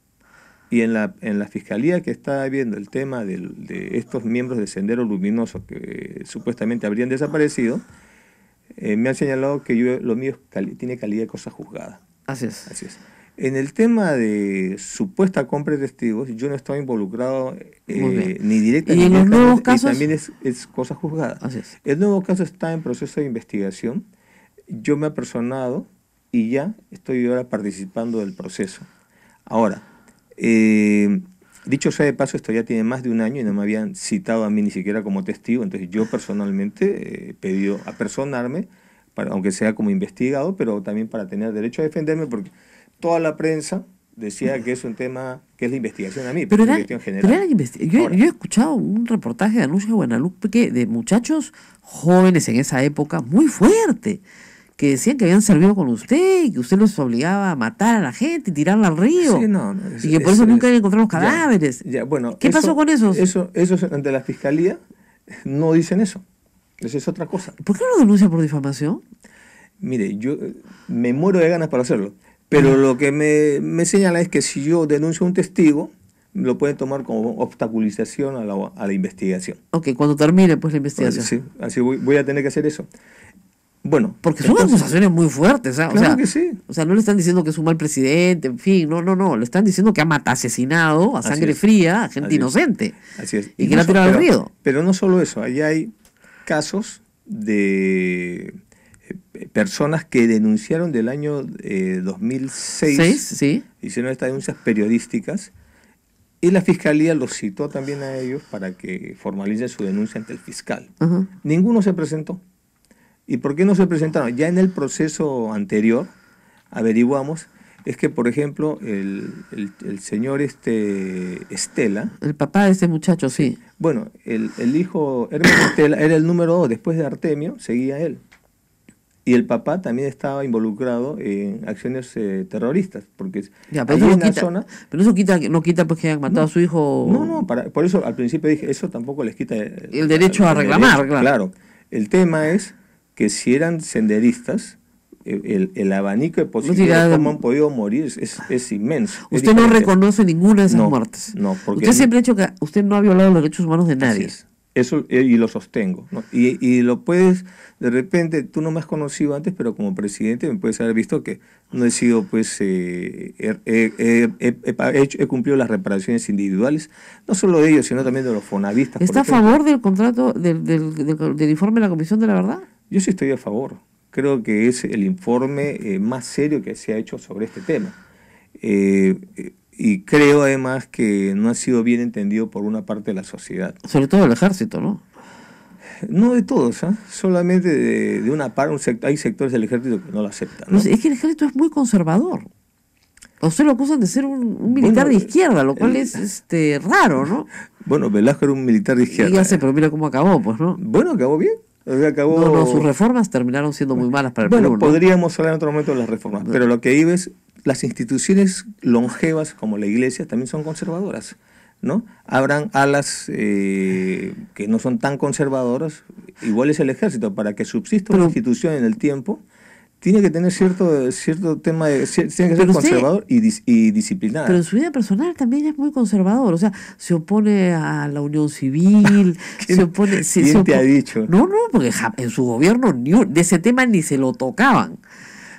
Y en la fiscalía que está viendo el tema de estos miembros de Sendero Luminoso que supuestamente habrían desaparecido, me han señalado que lo mío tiene calidad de cosa juzgada. Así es. Así es. En el tema de supuesta compra de testigos, yo no estaba involucrado ni directa ¿Y ni en los nuevos casos? Y también es cosa juzgada. Así es. El nuevo caso está en proceso de investigación. Yo me he personado y ya estoy ahora participando del proceso. Ahora, dicho sea de paso, esto ya tiene más de un año y no me habían citado a mí ni siquiera como testigo, entonces yo personalmente he pedido apersonarme, aunque sea como investigado, pero también para tener derecho a defenderme, porque toda la prensa decía que es un tema, que es la investigación a mí, pero es era, investigación general. yo he escuchado un reportaje de Anuncia Buenaluque de muchachos jóvenes en esa época, muy fuerte, que decían que habían servido con usted y que usted los obligaba a matar a la gente y tirarla al río. Sí, no, y que por eso nunca habían encontrado los cadáveres. Bueno, ¿Qué pasó con esos? Eso ante la fiscalía no dicen eso. Esa es otra cosa. ¿Por qué no lo denuncia por difamación? Mire, yo me muero de ganas para hacerlo, pero lo que me señala es que si yo denuncio a un testigo, lo pueden tomar como obstaculización a la investigación. Ok, cuando termine pues la investigación. Sí, así voy a tener que hacer eso. Bueno, porque son acusaciones muy fuertes, ¿sabes? Claro que sí. O sea, no le están diciendo que es un mal presidente, en fin, no, le están diciendo que ha asesinado a sangre fría a gente inocente. Así es. Y que la ha tirado al río. Pero no solo eso, ahí hay casos de personas que denunciaron del año 2006, sí. Hicieron estas denuncias periodísticas y la fiscalía los citó también a ellos para que formalicen su denuncia ante el fiscal. Ninguno se presentó. ¿Y por qué no se presentaron? Ya en el proceso anterior averiguamos, es que por ejemplo el señor Estela, el papá de ese muchacho, sí. Bueno, el hijo Hermes Estela era el número 2, después de Artemio seguía él. Y el papá también estaba involucrado en acciones terroristas, porque ya, pero eso no quita, zona, pero eso no quita pues que hayan matado a su hijo. No, por eso al principio dije, eso tampoco les quita el derecho a reclamar, derecho, claro. El tema es que si eran senderistas, el abanico de posibilidades de cómo han podido morir es inmenso. Usted no reconoce ninguna de esas muertes. No, porque usted siempre ha dicho que usted no ha violado los derechos humanos de nadie. Así es. Eso, y lo sostengo, ¿no? Y lo puedes, de repente, tú no me has conocido antes, pero como presidente me puedes haber visto que no he sido, pues, he cumplido las reparaciones individuales, no solo de ellos, sino también de los fonavistas. ¿Está a favor del contrato, del informe de la Comisión de la Verdad? Yo sí estoy a favor. Creo que es el informe más serio que se ha hecho sobre este tema. Y creo además que no ha sido bien entendido por una parte de la sociedad. Sobre todo el ejército, ¿no? No de todos, solamente de una parte. Hay sectores del ejército que no lo aceptan, ¿no? Es que el ejército es muy conservador. A usted lo acusan de ser un militar de izquierda, lo cual es raro, ¿no? Bueno, Velasco era un militar de izquierda. Ya sé, pero mira cómo acabó, pues, ¿no? Bueno, acabó bien. No, sus reformas terminaron siendo muy malas para el Perú, ¿no? Podríamos hablar en otro momento de las reformas, pero lo que ahí ves, las instituciones longevas como la iglesia también son conservadoras, ¿no? Habrán alas que no son tan conservadoras, igual es el ejército, para que subsista una institución en el tiempo, tiene que tener cierto tema, tiene que ser conservador y disciplinado. Pero en su vida personal también es muy conservador, o sea, se opone a la unión civil, se opone... ¿Quién te ha dicho? No, porque en su gobierno de ese tema ni se lo tocaban.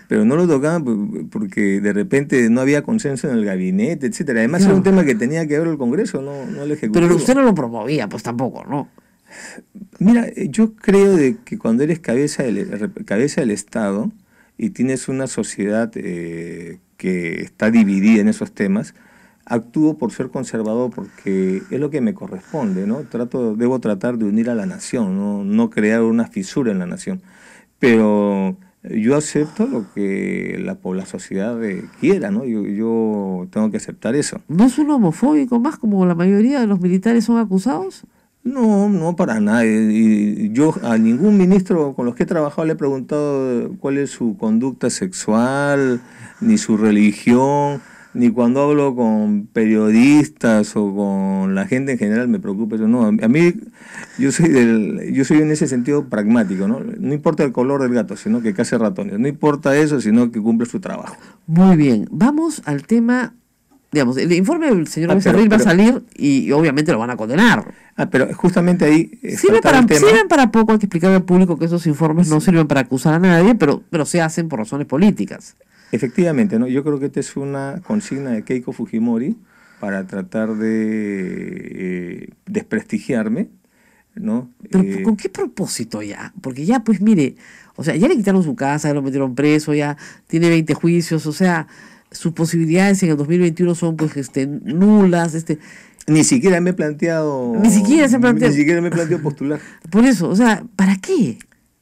Pero no lo tocaban porque de repente no había consenso en el gabinete, etcétera. Además era un tema que tenía que ver el Congreso, no el Ejecutivo. Pero usted no lo promovía, pues tampoco, ¿no? Mira, yo creo de que cuando eres cabeza del Estado y tienes una sociedad que está dividida en esos temas, actúo por ser conservador porque es lo que me corresponde, ¿no? Debo tratar de unir a la nación, no crear una fisura en la nación. Pero yo acepto lo que la sociedad quiera, ¿no? Yo tengo que aceptar eso. ¿No es un homofóbico más como la mayoría de los militares son acusados? No, no para nada. Y yo a ningún ministro con los que he trabajado le he preguntado cuál es su conducta sexual, ni su religión, ni cuando hablo con periodistas o con la gente en general me preocupa eso. No, a mí yo soy en ese sentido pragmático, ¿no? No importa el color del gato, sino que cace ratones. No importa eso, sino que cumple su trabajo. Muy bien, vamos al tema. Digamos, el informe del señor Becerril va a salir y obviamente lo van a condenar. Pero justamente ahí sirven para poco, hay que explicarle al público que esos informes no sirven para acusar a nadie, pero se hacen por razones políticas. Efectivamente, ¿no? Yo creo que esta es una consigna de Keiko Fujimori para tratar de desprestigiarme, ¿no? Pero ¿con qué propósito ya? Porque ya, pues mire, o sea, ya le quitaron su casa, ya lo metieron preso, ya tiene 20 juicios, o sea, sus posibilidades en el 2021 son pues nulas. Ni siquiera me he planteado... Ni siquiera se plantea. Ni siquiera me he planteado postular. Por eso, o sea, ¿para qué?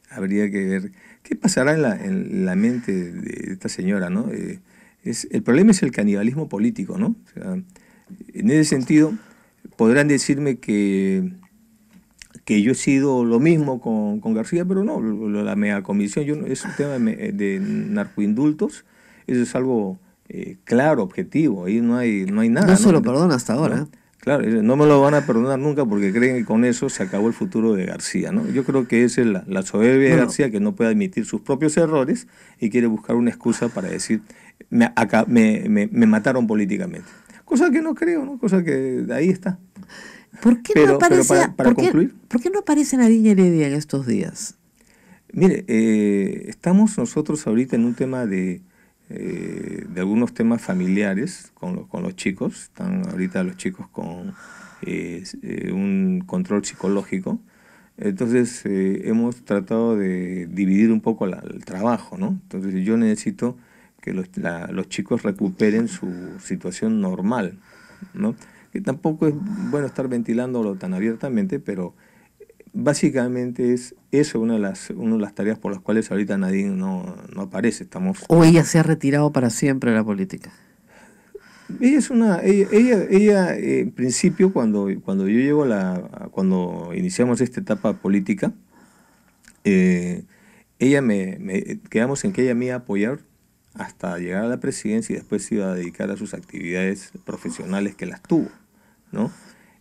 Habría que ver qué pasará en la mente de esta señora, ¿no? El problema es el canibalismo político, ¿no? O sea, en ese sentido, podrán decirme que yo he sido lo mismo con García, pero no, la megacomisión es un tema de narcoindultos, eso es algo claro, objetivo, ahí no hay nada. No se lo perdona hasta ahora. ¿No? Claro, no me lo van a perdonar nunca porque creen que con eso se acabó el futuro de García, ¿no? Yo creo que esa es la soberbia de García, que no puede admitir sus propios errores y quiere buscar una excusa para decir, me mataron políticamente. Cosa que no creo, ¿no? Cosa que ahí está. ¿Por qué no aparece, ¿por qué no aparece Nadine Heredia en estos días? Mire, estamos nosotros ahorita en un tema de algunos temas familiares con los chicos. Están ahorita los chicos con un control psicológico. Entonces hemos tratado de dividir un poco el trabajo, ¿no? Entonces yo necesito que los chicos recuperen su situación normal, ¿no? Que tampoco es bueno estar ventilándolo tan abiertamente, pero básicamente es eso una de las tareas por las cuales ahorita Nadine no aparece. ¿O ella se ha retirado para siempre de la política? Ella en principio cuando yo llego cuando iniciamos esta etapa política, quedamos en que ella me iba a apoyar hasta llegar a la presidencia y después se iba a dedicar a sus actividades profesionales que las tuvo, ¿no?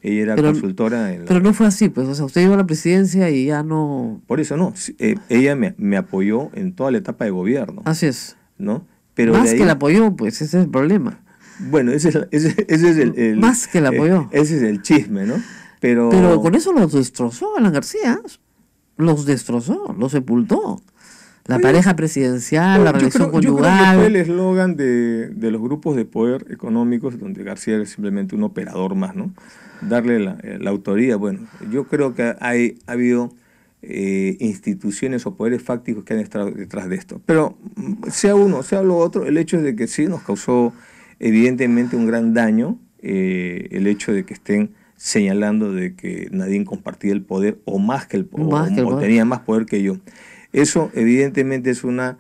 Ella era consultora en Pero no fue así, pues, o sea, usted llegó a la presidencia y ya no... Por eso no, ella me apoyó en toda la etapa de gobierno. Así es. ¿No? Pero más que la apoyó, pues, ese es el problema. Bueno, ese es el más que la apoyó. Ese es el chisme, ¿no? Pero con eso los destrozó Alan García, los destrozó, los sepultó. La pareja presidencial, la relación conyugal. Yo creo que fue el eslogan de los grupos de poder económicos, donde García era simplemente un operador más, ¿no? Darle la autoría. Bueno, yo creo que ha habido instituciones o poderes fácticos que han estado detrás de esto. Pero sea uno, sea lo otro, el hecho es de que sí nos causó evidentemente un gran daño el hecho de que estén señalando de que Nadine compartía el poder o más que el poder, o tenía más poder que yo. Eso evidentemente es una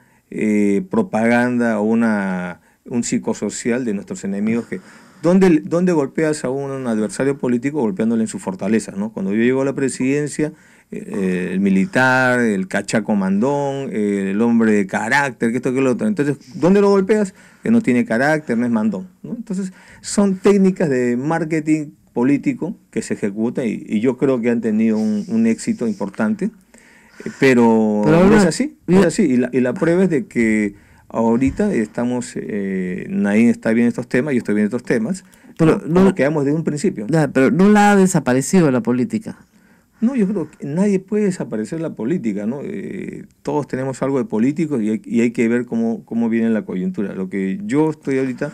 propaganda o un psicosocial de nuestros enemigos que... ¿Dónde golpeas a un adversario político? Golpeándole en su fortaleza, ¿no? Cuando yo llego a la presidencia, el militar, el cachaco mandón, el hombre de carácter, que esto, que lo otro. Entonces, ¿dónde lo golpeas? Que no tiene carácter, no es mandón, ¿no? Entonces, son técnicas de marketing político que se ejecutan y yo creo que han tenido un éxito importante, pero no es así, no es así. Y la prueba es de que ahorita Nadine está bien en estos temas, yo estoy bien en estos temas, pero no quedamos de un principio. Pero no la ha desaparecido de la política. No, yo creo que nadie puede desaparecer la política, ¿no? Todos tenemos algo de políticos y hay que ver cómo viene la coyuntura. Lo que yo estoy ahorita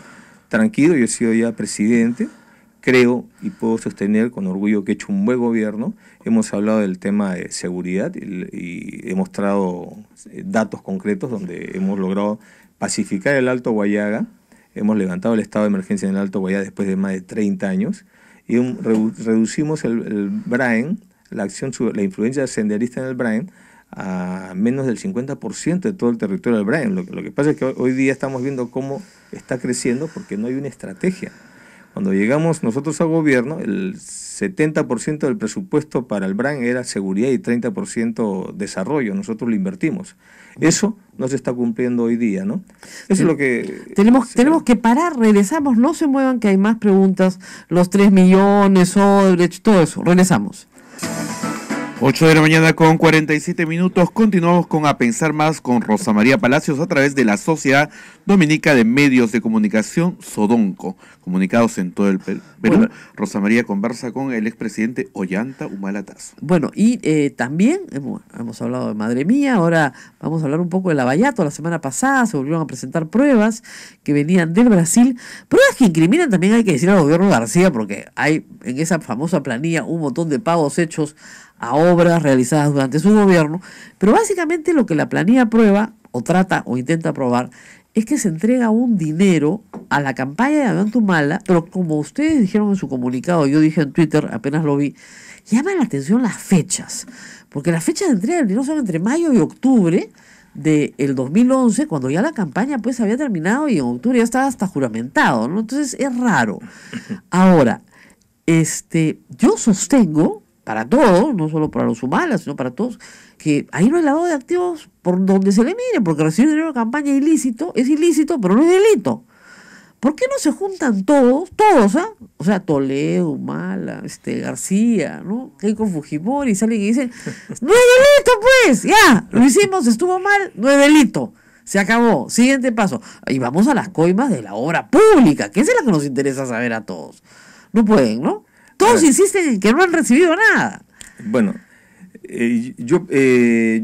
tranquilo, yo he sido ya presidente, creo y puedo sostener con orgullo que he hecho un buen gobierno. Hemos hablado del tema de seguridad y he mostrado datos concretos donde hemos logrado pacificar el Alto Guayaga, hemos levantado el estado de emergencia en el Alto Guayaga después de más de 30 años y reducimos el Braen, la influencia senderista en el Braen, a menos del 50% de todo el territorio del Braen. Lo que pasa es que hoy día estamos viendo cómo está creciendo porque no hay una estrategia. Cuando llegamos nosotros al gobierno, el 70% del presupuesto para el Braen era seguridad y 30% desarrollo. Nosotros lo invertimos. Eso no se está cumpliendo hoy día, ¿no? Eso es lo que... Tenemos que parar, regresamos, no se muevan que hay más preguntas, los 3 millones, Odebrecht, todo eso, regresamos. 8 de la mañana con 47 minutos. Continuamos con A Pensar Más con Rosa María Palacios a través de la Sociedad Dominica de Medios de Comunicación, Sodonco, comunicados en todo el Perú. Bueno, Rosa María conversa con el expresidente Ollanta Humala Tazo. Bueno, y también hemos hablado de Madre Mía, ahora vamos a hablar un poco de Lavallato. La semana pasada se volvieron a presentar pruebas que venían del Brasil, pruebas que incriminan también, hay que decir, al gobierno de García, porque hay en esa famosa planilla un montón de pagos hechos a obras realizadas durante su gobierno, pero básicamente lo que la planilla prueba, o trata, o intenta probar, es que se entrega un dinero a la campaña de Ollanta Humala, pero como ustedes dijeron en su comunicado, yo dije en Twitter, apenas lo vi, llama la atención las fechas, porque las fechas de entrega del dinero son entre mayo y octubre del 2011, cuando ya la campaña pues había terminado y en octubre ya estaba hasta juramentado, ¿no? Entonces es raro. Ahora, yo sostengo, para todos, no solo para los Humalas, sino para todos, que ahí no hay lavado de activos por donde se le mire, porque recibir dinero de campaña ilícito es ilícito, pero no es delito. ¿Por qué no se juntan todos, ¿ah? O sea, Toledo, Humala, García, ¿no? Keiko Fujimori, salen y dicen, no es delito, pues, ya, lo hicimos, estuvo mal, no es delito. Se acabó, siguiente paso. Y vamos a las coimas de la obra pública, que esa es la que nos interesa saber a todos. No pueden, ¿no? Todos insisten en que no han recibido nada. Bueno, yo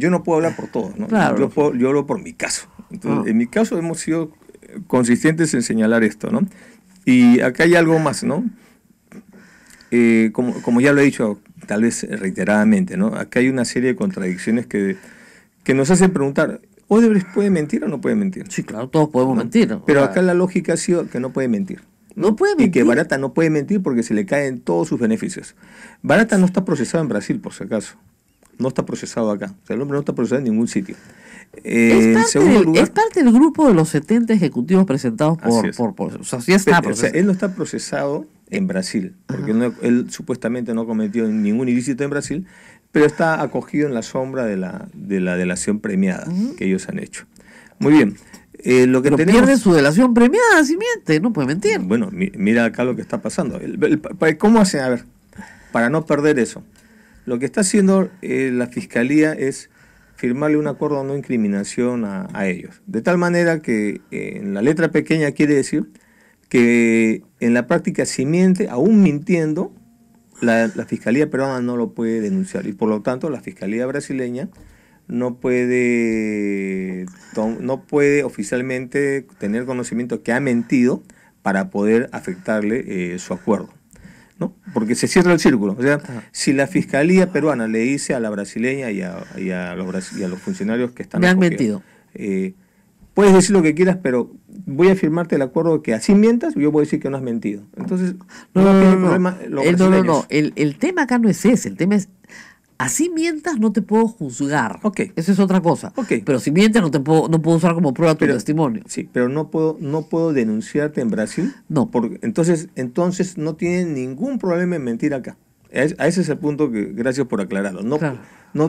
no puedo hablar por todos, ¿no? Claro. Yo hablo por mi caso. Entonces, en mi caso hemos sido consistentes en señalar esto, ¿no? Y acá hay algo más, ¿no? Como ya lo he dicho, tal vez reiteradamente, ¿no? Acá hay una serie de contradicciones que nos hacen preguntar, ¿Odebrecht puede mentir o no puede mentir? Sí, claro, todos podemos mentir, ¿no? Pero acá la lógica ha sido que no puede mentir. No puede mentir. Y que Barata no puede mentir porque se le caen todos sus beneficios. Barata no está procesado en Brasil, por si acaso. No está procesado acá. O sea, el hombre no está procesado en ningún sitio. Es parte del grupo de los 70 ejecutivos presentados o sea, sí está procesado. O sea, él no está procesado en Brasil, porque él supuestamente no cometió ningún ilícito en Brasil, pero está acogido en la sombra de la delación premiada que ellos han hecho. Muy bien. Lo que pero pierde su delación premiada si miente, no puede mentir. Bueno, mira acá lo que está pasando. ¿Cómo hacen? A ver, para no perder eso. Lo que está haciendo la Fiscalía es firmarle un acuerdo de no incriminación a ellos. De tal manera que en la letra pequeña quiere decir que en la práctica si miente, aún mintiendo, la Fiscalía peruana no lo puede denunciar. Y por lo tanto la Fiscalía brasileña no puede oficialmente tener conocimiento que ha mentido para poder afectarle su acuerdo, ¿no? Porque se cierra el círculo. O sea, si la Fiscalía peruana le dice a la brasileña y a los funcionarios que están me han mentido, puedes decir lo que quieras, pero voy a firmarte el acuerdo que así mientas, yo voy a decir que no has mentido. Entonces, no tiene problema los brasileños. El tema acá no es ese, el tema es así mientas no te puedo juzgar. Okay. Eso es otra cosa. Okay. Pero si mientes no puedo usar como prueba tu testimonio. Sí, pero no puedo denunciarte en Brasil. No. Porque entonces no tienen ningún problema en mentir acá. A ese es el punto que gracias por aclararlo. Claro.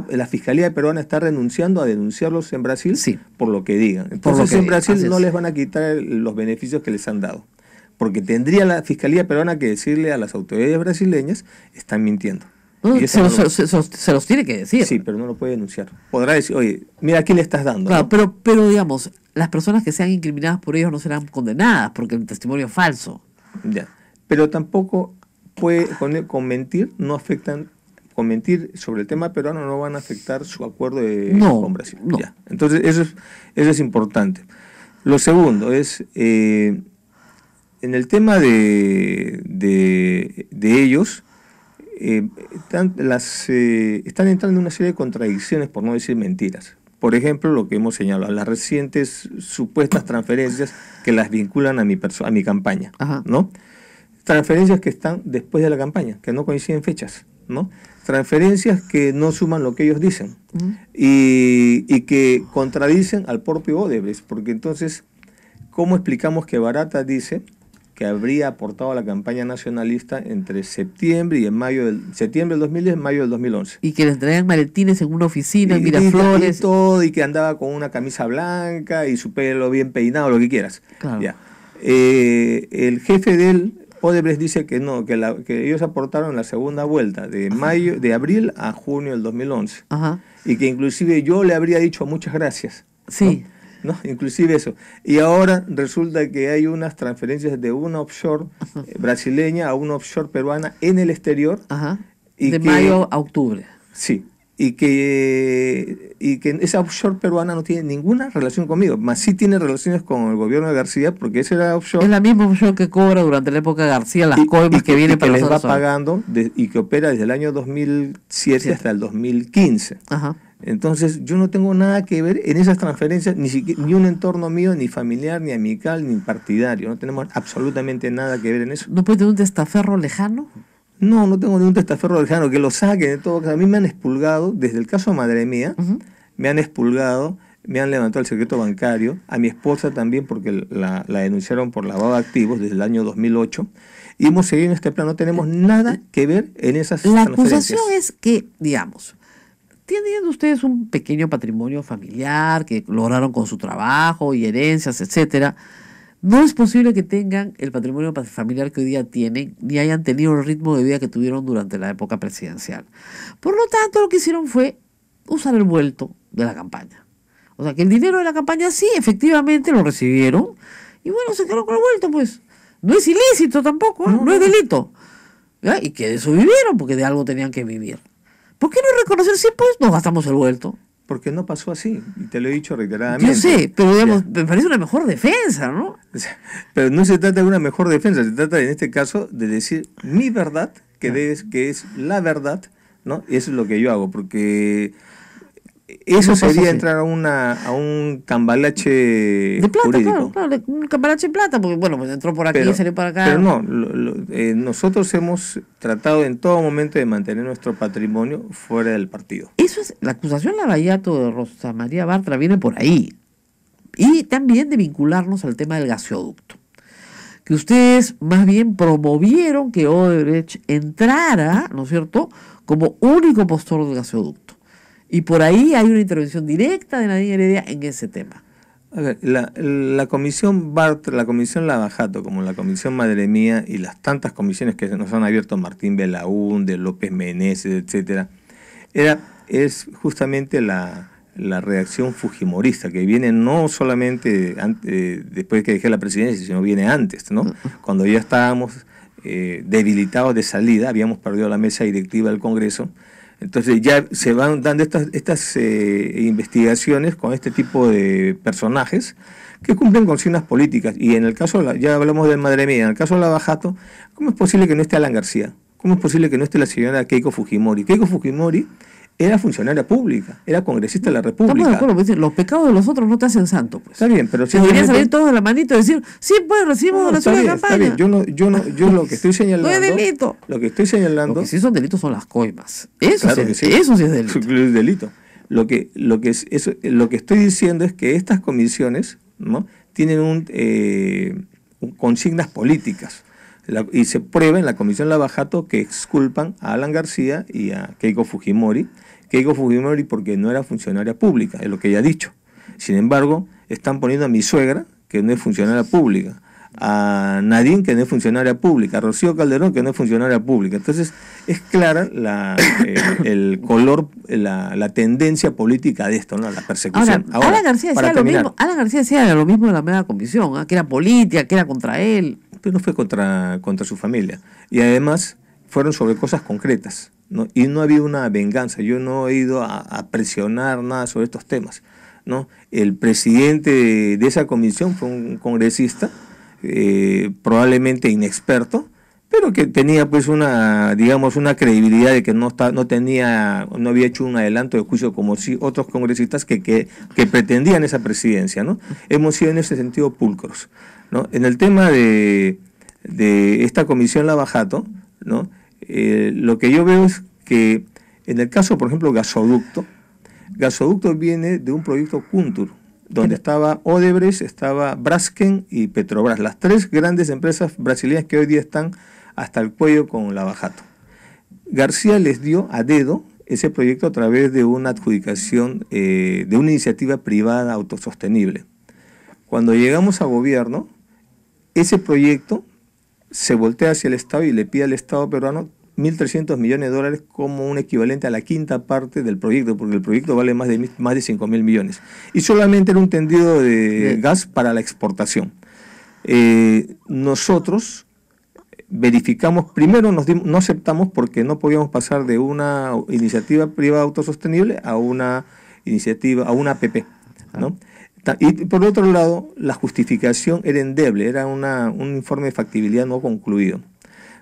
La Fiscalía peruana está renunciando a denunciarlos en Brasil por lo que digan. Entonces en Brasil no les van a quitar los beneficios que les han dado. Porque tendría la Fiscalía peruana que decirle a las autoridades brasileñas, están mintiendo. No, se los tiene que decir. Sí, pero no lo puede denunciar. Podrá decir, oye, mira, ¿a quién le estás dando? Claro, ¿no? pero digamos, las personas que sean incriminadas por ellos no serán condenadas porque el testimonio es falso. Ya. Pero tampoco puede, con mentir, no afectan, con mentir sobre el tema peruano no van a afectar su acuerdo con Brasil. No. Ya. Entonces, eso es importante. Lo segundo es, en el tema de ellos, están entrando en una serie de contradicciones, por no decir mentiras. Por ejemplo, lo que hemos señalado, las recientes supuestas transferencias que las vinculan a mi campaña, Ajá. ¿no? Transferencias que están después de la campaña, que no coinciden fechas, ¿no? Transferencias que no suman lo que ellos dicen y que contradicen al propio Odebrecht, porque entonces, ¿cómo explicamos que Barata dice que habría aportado a la campaña nacionalista entre septiembre septiembre del 2010 y mayo del 2011? Y que les traían maletines en una oficina en Y Miraflores. todo, y que andaba con una camisa blanca y su pelo bien peinado, lo que quieras. Claro. Ya. El jefe del Odebrecht dice que no, que ellos aportaron la segunda vuelta de abril a junio del 2011. Ajá. Y que inclusive yo le habría dicho muchas gracias. Sí. ¿No? Inclusive eso. Y ahora resulta que hay unas transferencias de una offshore brasileña a una offshore peruana en el exterior. Ajá. Y De que, mayo a octubre. Sí. Y que esa offshore peruana no tiene ninguna relación conmigo, más sí tiene relaciones con el gobierno de García, porque esa era offshore. Es la misma offshore que cobra durante la época de García las coimas que viene para les va nosotros. pagando y que opera desde el año 2007 hasta el 2015. Ajá. Entonces yo no tengo nada que ver en esas transferencias, ni un entorno mío, ni familiar, ni amical, ni partidario. No tenemos absolutamente nada que ver en eso. ¿No puede tener un testaferro lejano? No tengo ningún testaferro lejano, que lo saquen de todo. A mí me han expulgado, desde el caso Madre Mía, me han expulgado, me han levantado el secreto bancario, a mi esposa también, porque la denunciaron por lavado de activos desde el año 2008, y hemos seguido en este plan, no tenemos nada que ver en esas La transferencias. acusación es que, digamos, teniendo ustedes un pequeño patrimonio familiar que lograron con su trabajo y herencias, etcétera, no es posible que tengan el patrimonio familiar que hoy día tienen, ni hayan tenido el ritmo de vida que tuvieron durante la época presidencial. Por lo tanto, lo que hicieron fue usar el vuelto de la campaña. O sea, que el dinero de la campaña sí, efectivamente lo recibieron, y bueno, se quedaron con el vuelto, pues. No es ilícito tampoco, no es delito. ¿Ya? Y que de eso vivieron, porque de algo tenían que vivir. ¿Por qué no reconocer si pues nos gastamos el vuelto? Porque no pasó así, y te lo he dicho reiteradamente. Yo sé, pero digamos, Ya. me parece una mejor defensa, ¿no? Pero no se trata de una mejor defensa, se trata en este caso de decir mi verdad, que es la verdad, ¿no? Y eso es lo que yo hago, porque eso No pasó sería así. entrar a un cambalache De plata, jurídico. claro, un cambalache en plata, porque bueno, pues entró por aquí, salió para acá. Pero no, nosotros hemos tratado en todo momento de mantener nuestro patrimonio fuera del partido. Eso es, la acusación Lavallato de Rosa María Bartra viene por ahí. Y también de vincularnos al tema del gasoducto. Que ustedes más bien promovieron que Odebrecht entrara, ¿no es cierto?, como único postor del gasoducto. Y por ahí hay una intervención directa de Nadine Heredia en ese tema. A ver, la comisión Bartra, la comisión Lavajato, como la comisión Madre Mía y las tantas comisiones que nos han abierto Martín Belaúnde, López Meneses, etcétera, es justamente la reacción fujimorista, que viene no solamente después que dejé la presidencia, sino viene antes, ¿no? Cuando ya estábamos debilitados de salida, habíamos perdido la mesa directiva del Congreso. Entonces ya se van dando estas investigaciones con este tipo de personajes que cumplen consignas políticas. Y en el caso, ya hablamos de Madre Mía, en el caso de Lavajato, ¿cómo es posible que no esté Alan García? ¿Cómo es posible que no esté la señora Keiko Fujimori? Keiko Fujimori era funcionaria pública, era congresista de la República. Estamos de acuerdo, pues, los pecados de los otros no te hacen santo, pues. Está bien, pero Se deberían simplemente- salir todos de la manito y decir, sí, pues recibimos No, está donaciones de bien, está campaña. bien. Yo lo que estoy señalando. No es delito. Lo que estoy Lo señalando. que sí son delitos son las coimas. Eso, Claro sí, que sí. eso sí es delito. Es delito. Lo que estoy diciendo es que estas comisiones, ¿no?, tienen consignas políticas. Y se prueba en la comisión Lavajato que exculpan a Alan García y a Keiko Fujimori. Keiko Fujimori porque no era funcionaria pública, es lo que ella ha dicho. Sin embargo, están poniendo a mi suegra, que no es funcionaria pública, a Nadine, que no es funcionaria pública, a Rocío Calderón, que no es funcionaria pública. Entonces, es clara el color, la tendencia política de esto, ¿no?, la persecución. Ahora, Alan García para decía lo terminar, mismo. Alan García decía lo mismo de la media comisión, que era política, que era contra él. pero no fue contra su familia. Y además, fueron sobre cosas concretas, ¿no? Y no había una venganza. Yo no he ido a presionar nada sobre estos temas, ¿no? El presidente de esa comisión fue un congresista probablemente inexperto, pero que tenía pues una credibilidad de que no había hecho un adelanto de juicio como si otros congresistas que pretendían esa presidencia, ¿no? Hemos sido en ese sentido pulcros, ¿no? En el tema de esta comisión Lavajato, ¿no? Lo que yo veo es que en el caso, por ejemplo, Gasoducto viene de un proyecto Kuntur, donde estaba Odebrecht, estaba Braskem y Petrobras, las tres grandes empresas brasileñas que hoy día están hasta el cuello con Lavajato. García les dio a dedo ese proyecto a través de una adjudicación de una iniciativa privada autosostenible. Cuando llegamos a gobierno, ese proyecto se voltea hacia el Estado y le pide al Estado peruano 1.300 millones de dólares como un equivalente a la quinta parte del proyecto, porque el proyecto vale más de 5.000 millones. Y solamente era un tendido de gas para la exportación. Nosotros verificamos, primero no aceptamos porque no podíamos pasar de una iniciativa privada autosostenible a una APP, ¿no? Y por otro lado, la justificación era endeble, era un informe de factibilidad no concluido.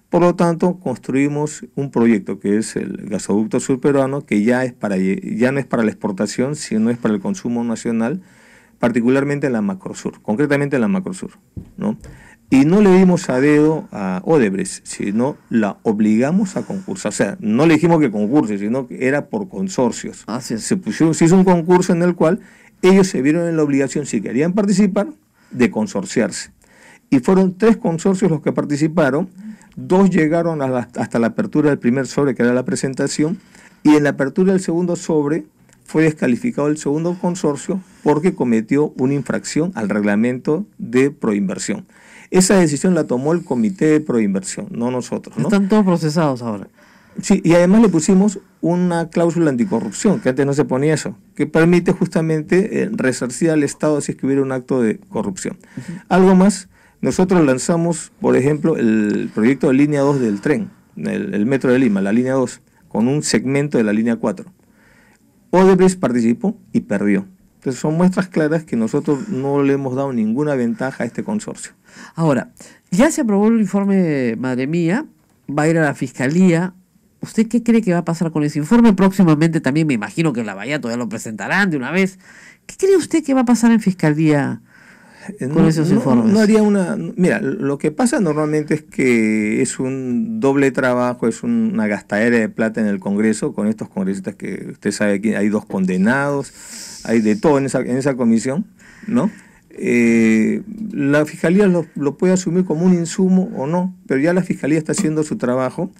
Por lo tanto, construimos un proyecto que es el gasoducto surperuano, que ya no es para la exportación, sino es para el consumo nacional, particularmente en la Macrosur, concretamente en la Macrosur, ¿no? Y no le dimos a dedo a Odebrecht, sino la obligamos a concursar. O sea, no le dijimos que concurse, sino que era por consorcios. Se hizo un concurso en el cual ellos se vieron en la obligación, si querían participar, de consorciarse. Y fueron 3 consorcios los que participaron, 2 llegaron hasta la apertura del primer sobre, que era la presentación, y en la apertura del segundo sobre fue descalificado el segundo consorcio porque cometió una infracción al reglamento de proinversión. Esa decisión la tomó el comité de proinversión, no nosotros, ¿no? Están todos procesados ahora. Sí, y además le pusimos una cláusula anticorrupción, que antes no se ponía eso, que permite justamente resarcir al Estado si es que hubiera un acto de corrupción. Algo más, nosotros lanzamos, por ejemplo, el proyecto de línea 2 del tren, el metro de Lima, la línea 2, con un segmento de la línea 4. Odebrecht participó y perdió. Entonces son muestras claras que nosotros no le hemos dado ninguna ventaja a este consorcio. Ahora, ya se aprobó el informe, madre mía, va a ir a la Fiscalía. ¿Usted qué cree que va a pasar con ese informe? Próximamente también me imagino que la Bayato ya lo presentarán de una vez. ¿Qué cree usted que va a pasar en Fiscalía con esos informes? No haría una... Mira, lo que pasa normalmente es que es un doble trabajo, es una gastadera de plata en el Congreso, con estos congresistas que usted sabe que hay 2 condenados, hay de todo en esa comisión, ¿no? La Fiscalía lo puede asumir como un insumo o no, pero ya la Fiscalía está haciendo su trabajo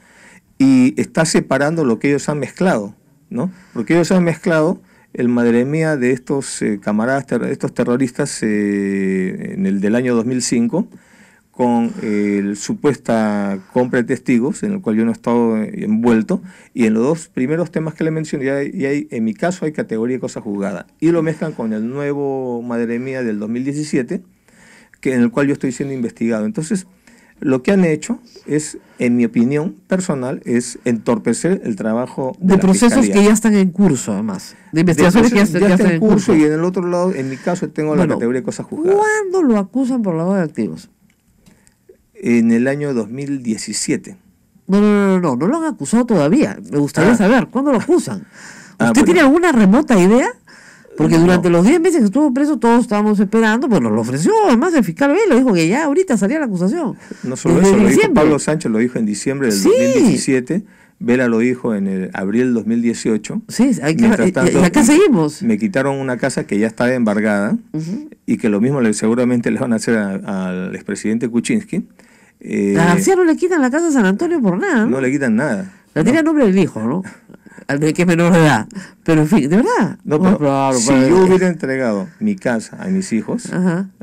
y está separando lo que ellos han mezclado, ¿no? Porque ellos han mezclado el madre mía de estos camaradas, estos terroristas en el del año 2005, con el supuesta compra de testigos, en el cual yo no he estado envuelto, y en los 2 primeros temas que le mencioné, en mi caso hay categoría de cosa juzgada, y lo mezclan con el nuevo madre mía del 2017, en el cual yo estoy siendo investigado. Entonces, lo que han hecho es, en mi opinión personal, es entorpecer el trabajo de la procesos Fiscalía. Que ya están en curso, además. De investigaciones que ya están en curso. Y en el otro lado, en mi caso, tengo la categoría de cosas juzgadas. ¿Cuándo lo acusan por lavado de activos? En el año 2017. No lo han acusado todavía. Me gustaría saber, ¿cuándo lo acusan? ¿Usted tiene alguna remota idea? Porque durante los 10 meses que estuvo preso todos estábamos esperando, pues nos lo ofreció, además el fiscal Vela dijo que ya ahorita salía la acusación. No solo eso, lo dijo Pablo Sánchez, lo dijo en diciembre del 2017, Vela lo dijo en el abril del 2018. Sí, y acá seguimos. Me quitaron una casa que ya estaba embargada y que lo mismo seguramente le van a hacer al expresidente Kuczynski. A García no le quitan la casa de San Antonio por nada, ¿no? No le quitan nada. La tiene a nombre del hijo, ¿no? Al que es menor de edad. Pero en fin, de verdad. Si yo hubiera entregado mi casa a mis hijos,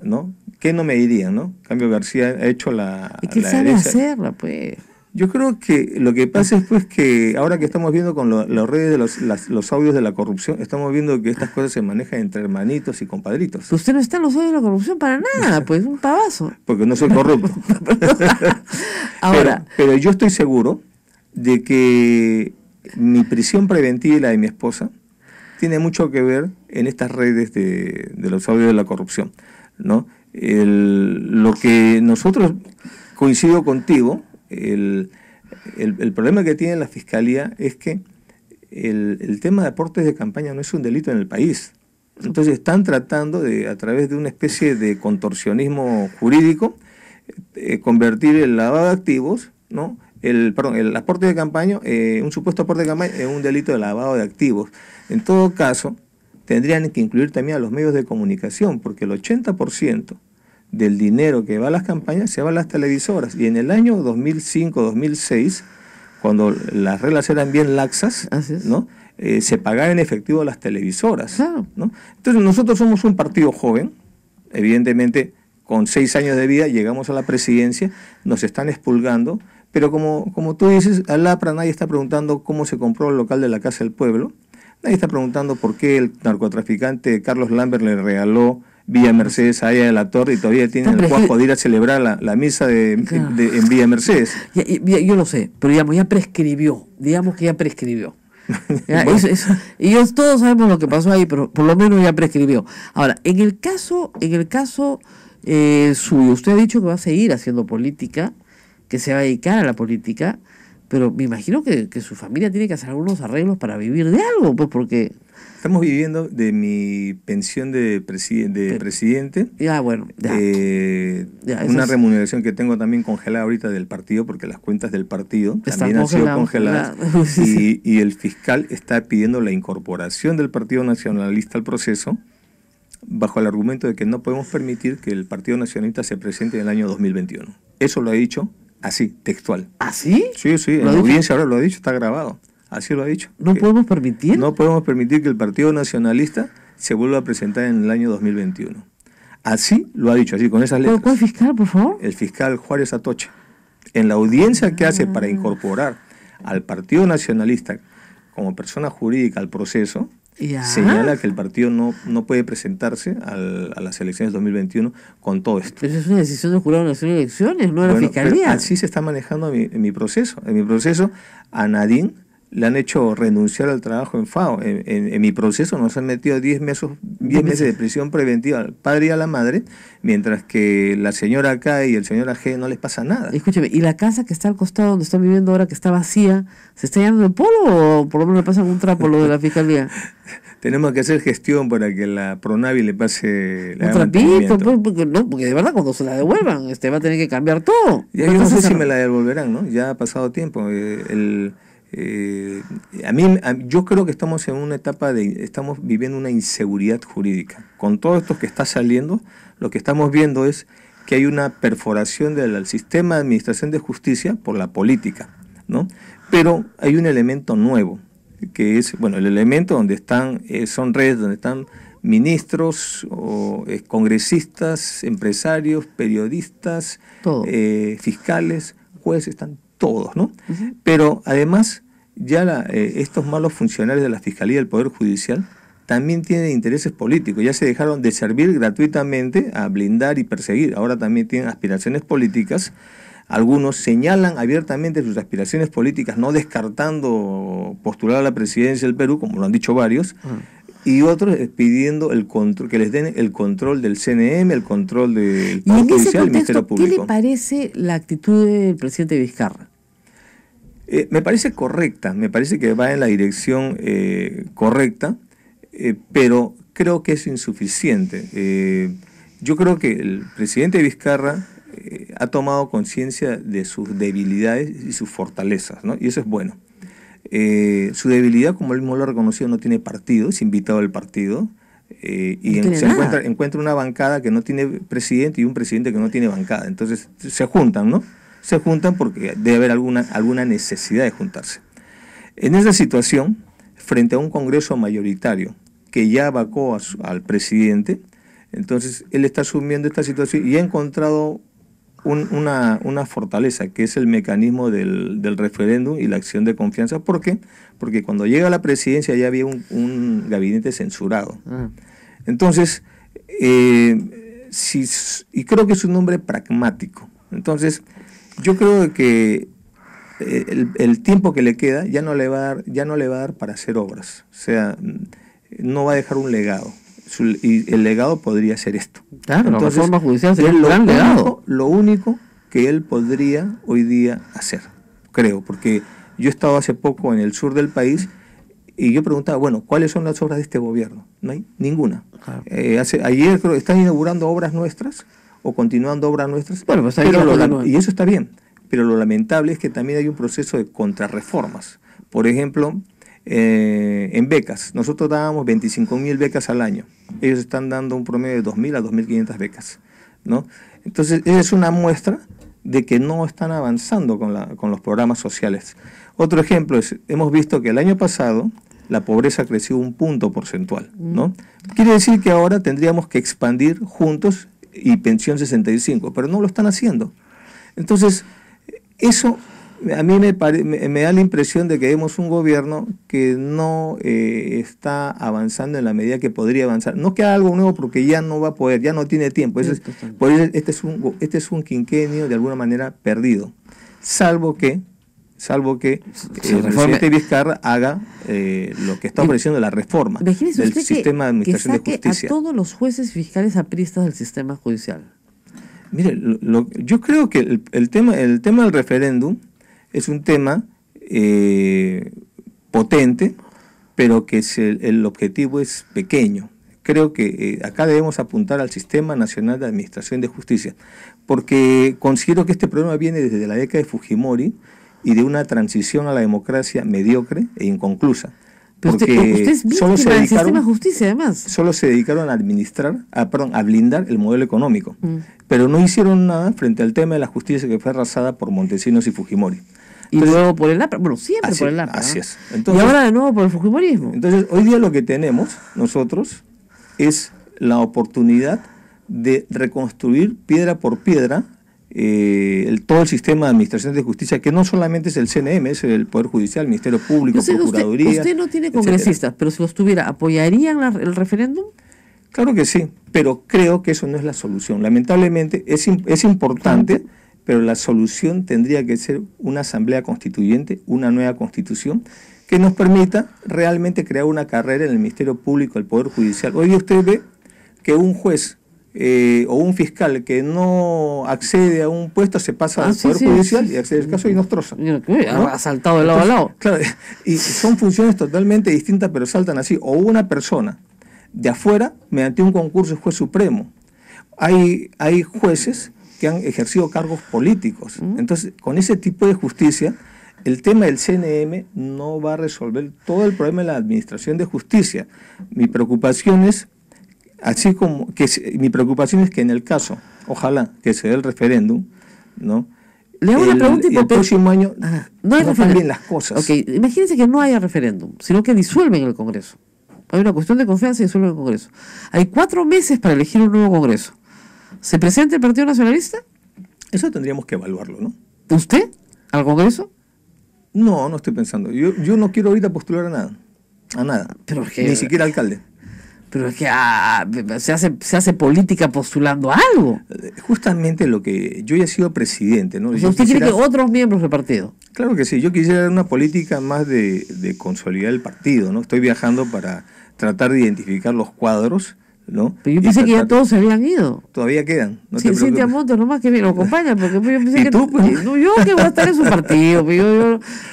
¿no? ¿Qué no me dirían, no? En cambio, García ha hecho la ¿Qué sabe hacerla, pues? Yo creo que lo que pasa es pues que ahora que estamos viendo con las redes de los audios de la corrupción, estamos viendo que estas cosas se manejan entre hermanitos y compadritos. Pero usted no está en los audios de la corrupción para nada, pues un pavazo. Porque no soy corrupto. Ahora, pero yo estoy seguro de que mi prisión preventiva y la de mi esposa tiene mucho que ver en estas redes de los audios de la corrupción, ¿no? Lo que nosotros, coincido contigo, el problema que tiene la Fiscalía es que el tema de aportes de campaña no es un delito en el país. Entonces están tratando de, a través de una especie de contorsionismo jurídico, convertir el lavado de activos, ¿no? El aporte de campaña, un supuesto aporte de campaña, en un delito de lavado de activos. En todo caso, tendrían que incluir también a los medios de comunicación, porque el 80% del dinero que va a las campañas se va a las televisoras. Y en el año 2005-2006, cuando las reglas eran bien laxas, ¿no? Se pagaba en efectivo a las televisoras, ¿no? Entonces nosotros somos un partido joven, evidentemente con 6 años de vida llegamos a la presidencia, nos están expulgando, pero como tú dices, al APRA nadie está preguntando cómo se compró el local de la Casa del Pueblo, nadie está preguntando por qué el narcotraficante Carlos Lambert le regaló Villa Mercedes a ella de la Torre y todavía tienen el cuajo de ir a celebrar la misa en Villa Mercedes. Yo lo sé, pero ya prescribió, digamos que ya prescribió. Bueno. Y todos sabemos lo que pasó ahí, pero por lo menos ya prescribió. Ahora, en el caso suyo, usted ha dicho que va a seguir haciendo política, que se va a dedicar a la política, pero me imagino que su familia tiene que hacer algunos arreglos para vivir de algo, pues porque... Estamos viviendo de mi pensión de presidente. Bueno, una remuneración que tengo también congelada ahorita del partido, porque las cuentas del partido también han sido congeladas. Y el fiscal está pidiendo la incorporación del Partido Nacionalista al proceso, bajo el argumento de que no podemos permitir que el Partido Nacionalista se presente en el año 2021. Eso lo ha dicho así, textual. ¿Ah, sí? Sí, en la audiencia ahora lo ha dicho, está grabado. Así lo ha dicho. ¿No podemos permitir? No podemos permitir que el Partido Nacionalista se vuelva a presentar en el año 2021. Así lo ha dicho, así con esas letras. ¿Cuál fiscal, por favor? El fiscal Juárez Atocha. En la audiencia que hace para incorporar al Partido Nacionalista como persona jurídica al proceso, señala que el partido no puede presentarse a las elecciones 2021 con todo esto. Pero es una decisión del Jurado Nacional de Elecciones, no de la Fiscalía. Así se está manejando en mi proceso. En mi proceso, a Nadine le han hecho renunciar al trabajo en FAO. En mi proceso nos han metido 10 meses de prisión preventiva al padre y a la madre, mientras que la señora K y el señor AG no les pasa nada. Escúcheme, ¿y la casa que está al costado donde están viviendo ahora, que está vacía, se está llenando de polvo o por lo menos le pasa algún trapo lo de la Fiscalía? Tenemos que hacer gestión para que la Pronavi le pase un trapito, porque de verdad cuando se la devuelvan va a tener que cambiar todo. Yo no sé si me la devolverán, ¿no? Ya ha pasado tiempo. Yo creo que estamos en una etapa estamos viviendo una inseguridad jurídica. Con todo esto que está saliendo, lo que estamos viendo es que hay una perforación del sistema de administración de justicia por la política, ¿no? Pero hay un elemento nuevo, que es, el elemento donde son redes donde están ministros, congresistas, empresarios, periodistas, fiscales, jueces, están todos, ¿no? Uh-huh. Pero además, ya estos malos funcionarios de la Fiscalía y del Poder Judicial también tienen intereses políticos, ya se dejaron de servir gratuitamente a blindar y perseguir, ahora también tienen aspiraciones políticas. Algunos señalan abiertamente sus aspiraciones políticas, no descartando postular a la presidencia del Perú, como lo han dicho varios, y otros pidiendo el control, que les den el control del CNM, el control del Poder Judicial y el Ministerio Público. ¿Qué le parece la actitud del presidente Vizcarra? Me parece correcta, me parece que va en la dirección correcta, pero creo que es insuficiente. Yo creo que el presidente Vizcarra ha tomado conciencia de sus debilidades y sus fortalezas, ¿no? Y eso es bueno. Su debilidad, como él mismo lo ha reconocido, no tiene partido, es invitado del partido, encuentra una bancada que no tiene presidente y un presidente que no tiene bancada. Entonces se juntan, ¿no? Se juntan porque debe haber alguna necesidad de juntarse. En esa situación, frente a un Congreso mayoritario que ya vacó al presidente, entonces él está asumiendo esta situación y ha encontrado una fortaleza, que es el mecanismo del referéndum y la acción de confianza. ¿Por qué? Porque cuando llega a la presidencia ya había un gabinete censurado. Entonces, y creo que es un hombre pragmático. Entonces, yo creo que el tiempo que le queda ya no le va a dar para hacer obras. O sea, no va a dejar un legado. y el legado podría ser esto. Claro, entonces, la reforma judicial sería un gran legado. Lo único que él podría hoy día hacer, creo, porque yo he estado hace poco en el sur del país y yo preguntaba, bueno, ¿cuáles son las obras de este gobierno? No hay ninguna. Claro. Ayer creo que están inaugurando obras nuestras o continuando obras nuestras, bueno, pues y eso está bien, pero lo lamentable es que también hay un proceso de contrarreformas. Por ejemplo, en becas, nosotros dábamos 25.000 becas al año, ellos están dando un promedio de 2.000 a 2.500 becas, ¿no? Entonces, esa es una muestra de que no están avanzando con los programas sociales. Otro ejemplo es, hemos visto que el año pasado la pobreza creció 1 punto porcentual, ¿no? Quiere decir que ahora tendríamos que expandir juntos y pensión 65, pero no lo están haciendo. Entonces, eso a mí me da la impresión de que vemos un gobierno que no está avanzando en la medida que podría avanzar. No que haga algo nuevo porque ya no va a poder, ya no tiene tiempo. Por eso este es un quinquenio de alguna manera perdido. Salvo que el presidente Vizcarra haga lo que está ofreciendo la reforma del sistema de administración de justicia. A todos los jueces fiscales apristas del sistema judicial. Mire, yo creo que el tema del referéndum es un tema potente, pero que el objetivo es pequeño. Creo que acá debemos apuntar al Sistema Nacional de Administración de Justicia, porque considero que este problema viene desde la década de Fujimori y de una transición a la democracia mediocre e inconclusa. Pero usted es víctima del sistema de justicia, además. Solo se dedicaron a a blindar el modelo económico, pero no hicieron nada frente al tema de la justicia que fue arrasada por Montesinos y Fujimori. Entonces, luego por el APRA, bueno, siempre por el APRA. Así es. Entonces, y ahora de nuevo por el Fujimorismo. Entonces, hoy día lo que tenemos nosotros es la oportunidad de reconstruir piedra por piedra todo el sistema de administración de justicia, que no solamente es el CNM, es el Poder Judicial, el Ministerio Público, Procuraduría. Usted no tiene congresistas, etcétera. Pero si los tuviera, ¿apoyarían el referéndum? Claro que sí, pero creo que eso no es la solución. Lamentablemente es importante, pero la solución tendría que ser una asamblea constituyente, una nueva constitución, que nos permita realmente crear una carrera en el Ministerio Público, el Poder Judicial. Hoy usted ve que un juez o un fiscal que no accede a un puesto se pasa al Poder Judicial y accede al caso y nos troza, ¿no? Ha saltado de lado a lado. Claro, y son funciones totalmente distintas, pero saltan así. O una persona de afuera, mediante un concurso, es juez supremo. Hay jueces que han ejercido cargos políticos. Entonces, con ese tipo de justicia, el tema del CNM no va a resolver todo el problema de la administración de justicia. Mi preocupación es que en el caso, ojalá que se dé el referéndum, ¿no? Le hago una pregunta y el próximo año no cambien las cosas. Ok, imagínense que no haya referéndum, sino que disuelven el Congreso. Hay una cuestión de confianza y disuelven el Congreso. Hay 4 meses para elegir un nuevo Congreso. ¿Se presenta el Partido Nacionalista? Eso tendríamos que evaluarlo, ¿no? ¿Usted? ¿Al Congreso? No estoy pensando. Yo no quiero ahorita postular a nada. Pero es que, ni siquiera alcalde. Pero es que se hace política postulando algo. Justamente lo que... Yo ya he sido presidente, ¿no? O sea, ¿usted quiere que otros miembros del partido? Claro que sí. Yo quisiera una política más de consolidar el partido, ¿no? Estoy viajando para tratar de identificar los cuadros, ¿no? Pero yo pensé que ya todos se habían ido. Todavía quedan. No sí, Cintia Montes nomás que me lo acompaña, porque yo pensé que... ¿Tú, pues? No, yo que voy a estar en su partido,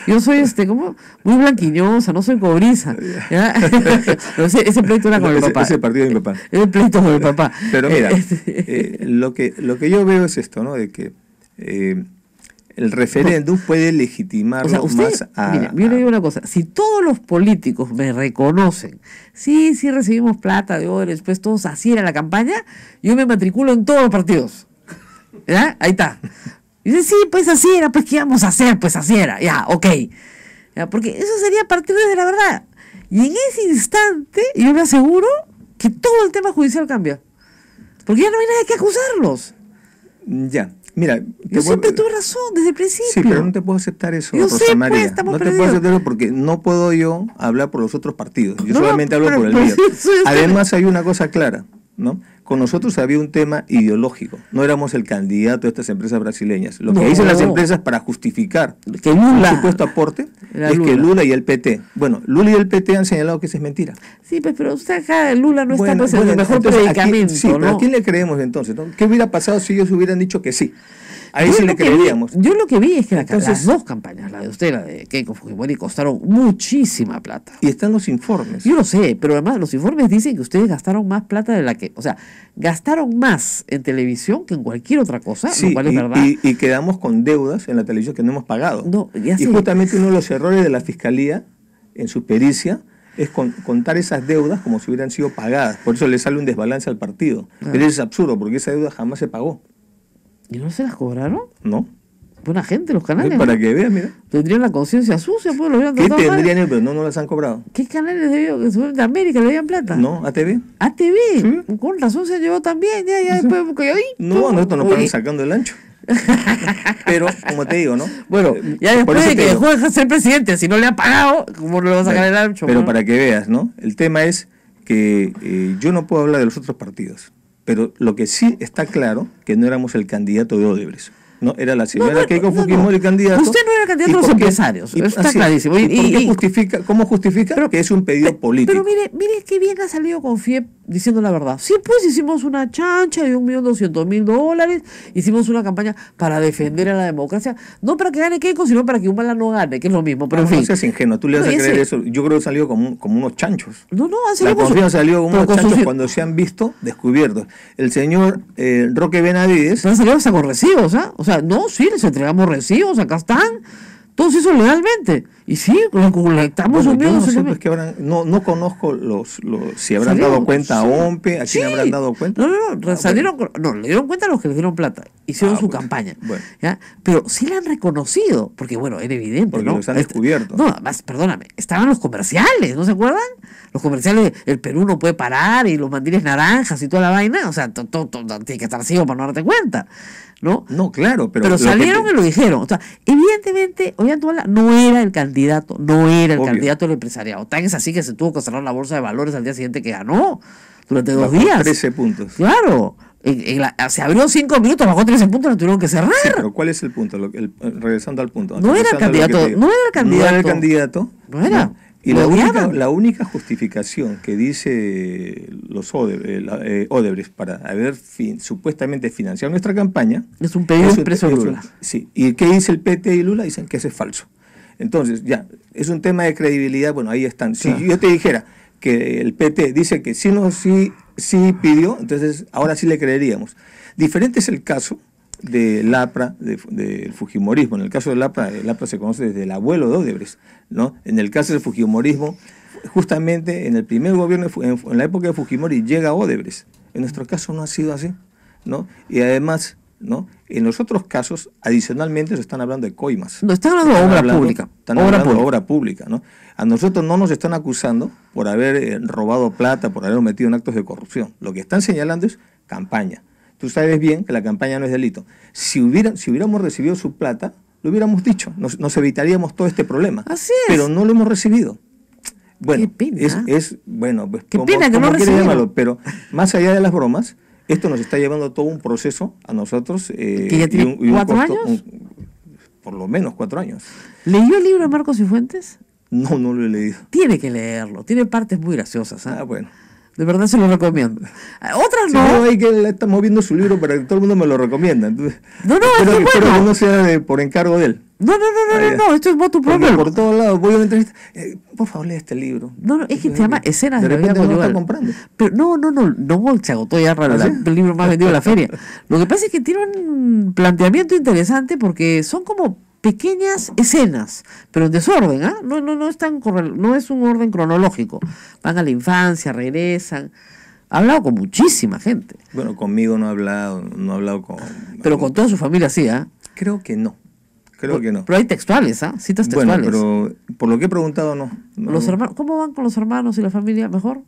yo soy como muy blanquiñosa, no soy cobriza. ¿Ya? Pero ese pleito era con el papá. Ese partido de mi papá. El pleito con el papá. Pero mira, lo que yo veo es esto, ¿no? De que el referéndum puede legitimar más a... Mira, yo le digo una cosa, si todos los políticos me reconocen, sí recibimos plata de dólares, pues todos así era la campaña, yo me matriculo en todos los partidos. ¿Ya? Ahí está. Y dice, sí, pues así era, pues ¿qué íbamos a hacer? Pues así era, ya, ok. ¿Ya? Porque eso sería partir desde la verdad. Y en ese instante, yo me aseguro que todo el tema judicial cambia. Porque ya no hay nadie que acusarlos. Ya. Mira, yo siempre tuve razón desde el principio. Sí, pero no te puedo aceptar eso, yo Rosa sé, María. Pues, no te puedo aceptar eso porque no puedo yo hablar por los otros partidos. Yo solamente hablo por el mío. Además hay una cosa clara, ¿no? con nosotros había un tema ideológico. No éramos el candidato de estas empresas brasileñas. Lo que No. dicen las empresas para justificar Que Lula- un supuesto aporte Era es que Lula. Lula y el PT. Bueno, Lula y el PT han señalado que eso es mentira. Sí, pues, pero usted acá, Lula no está Bueno, pues, en bueno, el mejor entonces, predicamento, sí, pero ¿no? ¿a quién le creemos entonces? ¿No? ¿Qué hubiera pasado si ellos hubieran dicho que sí? Ahí Yo sí lo le que vi- creeríamos. yo lo que vi es que Entonces- las dos campañas, la de usted y la de Keiko Fujimori, costaron muchísima plata. Y están los informes. Yo lo sé, pero además los informes dicen que ustedes gastaron más plata de la que... O sea, gastaron más en televisión que en cualquier otra cosa, Sí, lo cual es verdad. y quedamos con deudas en la televisión que no hemos pagado. No, ya y sé. justamente uno de los errores de la Fiscalía en su pericia es contar esas deudas como si hubieran sido pagadas. Por eso le sale un desbalance al partido. Ah. Pero eso es absurdo, porque esa deuda jamás se pagó, ¿Y no se las cobraron? ¿no? Buena gente los canales. Para ¿no? que vean, mira. Tendrían la conciencia sucia, pues lo hubieran ¿Qué tratado mal. tendrían ellos? Pero no las han cobrado. ¿Qué canales de América le debían plata? ¿No? ¿ATV? ATV, Sí. con razón se llevó también, ya después calladito. No, nosotros nos Oye, estamos sacando el ancho. Pero, como te digo, ¿no? Bueno, ya Por después eso de te que digo. dejó de ser presidente, si no le ha pagado, ¿cómo le va a sacar el ancho? Pero no? para que veas, ¿no? El tema es que yo no puedo hablar de los otros partidos, pero lo que sí está claro que no éramos el candidato de Odebrecht. No, era la señora Keiko Fujimori el candidato. Usted no era el candidato ¿Y de los por qué? empresarios, eso está así es. clarísimo. ¿Y por qué Y- justifica, ¿Cómo justifica? Que es un pedido político. Pero mire qué bien ha salido con FIEP diciendo la verdad. Sí, pues hicimos una chancha de $1.200.000, hicimos una campaña para defender a la democracia, no para que gane Keiko, sino para que Humala no gane, que es lo mismo, pero en no fin. seas ingenuo, tú le vas No, a y creer ese- eso. Yo creo que han salido como unos chanchos. No, han La salido con su- confianza salió como pero unos con chanchos sus- cuando se han visto descubiertos. El señor Roque Benavides, Se han salido hasta con recibos, ¿ah? O sea, no, sí, les entregamos recibos, acá están. Todos eso legalmente. Y sí, colectamos bueno, un yo no sé, millón. pues, que no conozco si habrán Salieron, dado cuenta a sí. OMPE, a quién Sí. habrán dado cuenta. No, salieron, no, le dieron cuenta a los que les dieron plata, hicieron Ah, su pues, campaña, bueno. ¿ya? Pero sí la han reconocido, porque bueno, era evidente, Porque ¿no? los han descubierto. No, además, perdóname, estaban los comerciales, ¿no se acuerdan? Los comerciales, el Perú no puede parar, y los mandiles naranjas y toda la vaina, o sea, todo tiene que estar ciego para no darte cuenta, ¿no? No, claro, pero... Pero lo que salieron te- y lo dijeron. O sea, evidentemente, Ollantaytamala no era el candidato, no era el Obvio. candidato del empresariado. Tan es así que se tuvo que cerrar la bolsa de valores al día siguiente que ganó, durante 2 bajó días. 13 puntos. Claro. Se abrió 5 minutos, bajó 13 puntos, la tuvieron que cerrar. Sí, pero ¿cuál es el punto? Regresando al punto. No era el regresando a lo que candidato, te digo. no era el No era el candidato. candidato. No era. Y Lo odiaban. la única justificación que dice los Odebrecht para haber supuestamente financiado nuestra campaña... Es un pedido expreso de es un- Lula. Sí. ¿Y qué dice el PT y Lula? Dicen que eso es falso. Entonces, ya, es un tema de credibilidad. Bueno, ahí están. Si Claro. yo te dijera que el PT dice que sí pidió, entonces ahora sí le creeríamos. Diferente es el caso del APRA, del Fujimorismo. En el caso del APRA, el APRA se conoce desde el abuelo de Odebrecht, ¿no? En el caso del Fujimorismo, justamente en el primer gobierno, en la época de Fujimori, llega Odebrecht. En nuestro caso no ha sido así, ¿no? Y además, ¿no? En los otros casos, adicionalmente, se están hablando de coimas. No, están hablando de obra pública. Están hablando de obra pública, ¿no? A nosotros no nos están acusando por haber robado plata, por haber metido en actos de corrupción. Lo que están señalando es campaña. Tú sabes bien que la campaña no es delito. Si hubiéramos recibido su plata, lo hubiéramos dicho, nos evitaríamos todo este problema. Así es. Pero no lo hemos recibido. Bueno, Qué pena. bueno, pues, Qué pena que no quieras recibieron. llamarlo, pero más allá de las bromas, esto nos está llevando a todo un proceso a nosotros. ¿Que ya tiene 4 años? Por lo menos 4 años. ¿Leyó el libro de Marcos y Fuentes? No lo he leído. Tiene que leerlo, tiene partes muy graciosas. ¿Ah? Ah, bueno. De verdad se lo recomiendo. Otras Sí, no. no, hay que le estamos viendo su libro para que todo el mundo me lo recomienda. Entonces, No, es espero, que espero bueno. que no sea por encargo de él. No, Ah, ya. esto es voto Porque propio. por todos lados voy a una entrevista. Por favor, lee este libro. No, es que se llama Escenas de de la vida repente no lo conyugal. está comprando. Pero no, se agotó ya ¿Ah, sí? el libro más vendido de la feria. Lo que pasa es que tiene un planteamiento interesante porque son como pequeñas escenas, pero en desorden, ¿ah? No es un orden cronológico. Van a la infancia, regresan. Ha hablado con muchísima gente, Bueno, conmigo no ha hablado con... pero con toda su familia sí, ¿ah? Creo que no. Creo que no. Pero hay textuales, ¿ah? Citas Bueno, textuales. pero por lo que he preguntado, no. Los hermanos, ¿cómo van con los hermanos y la familia? ¿Mejor?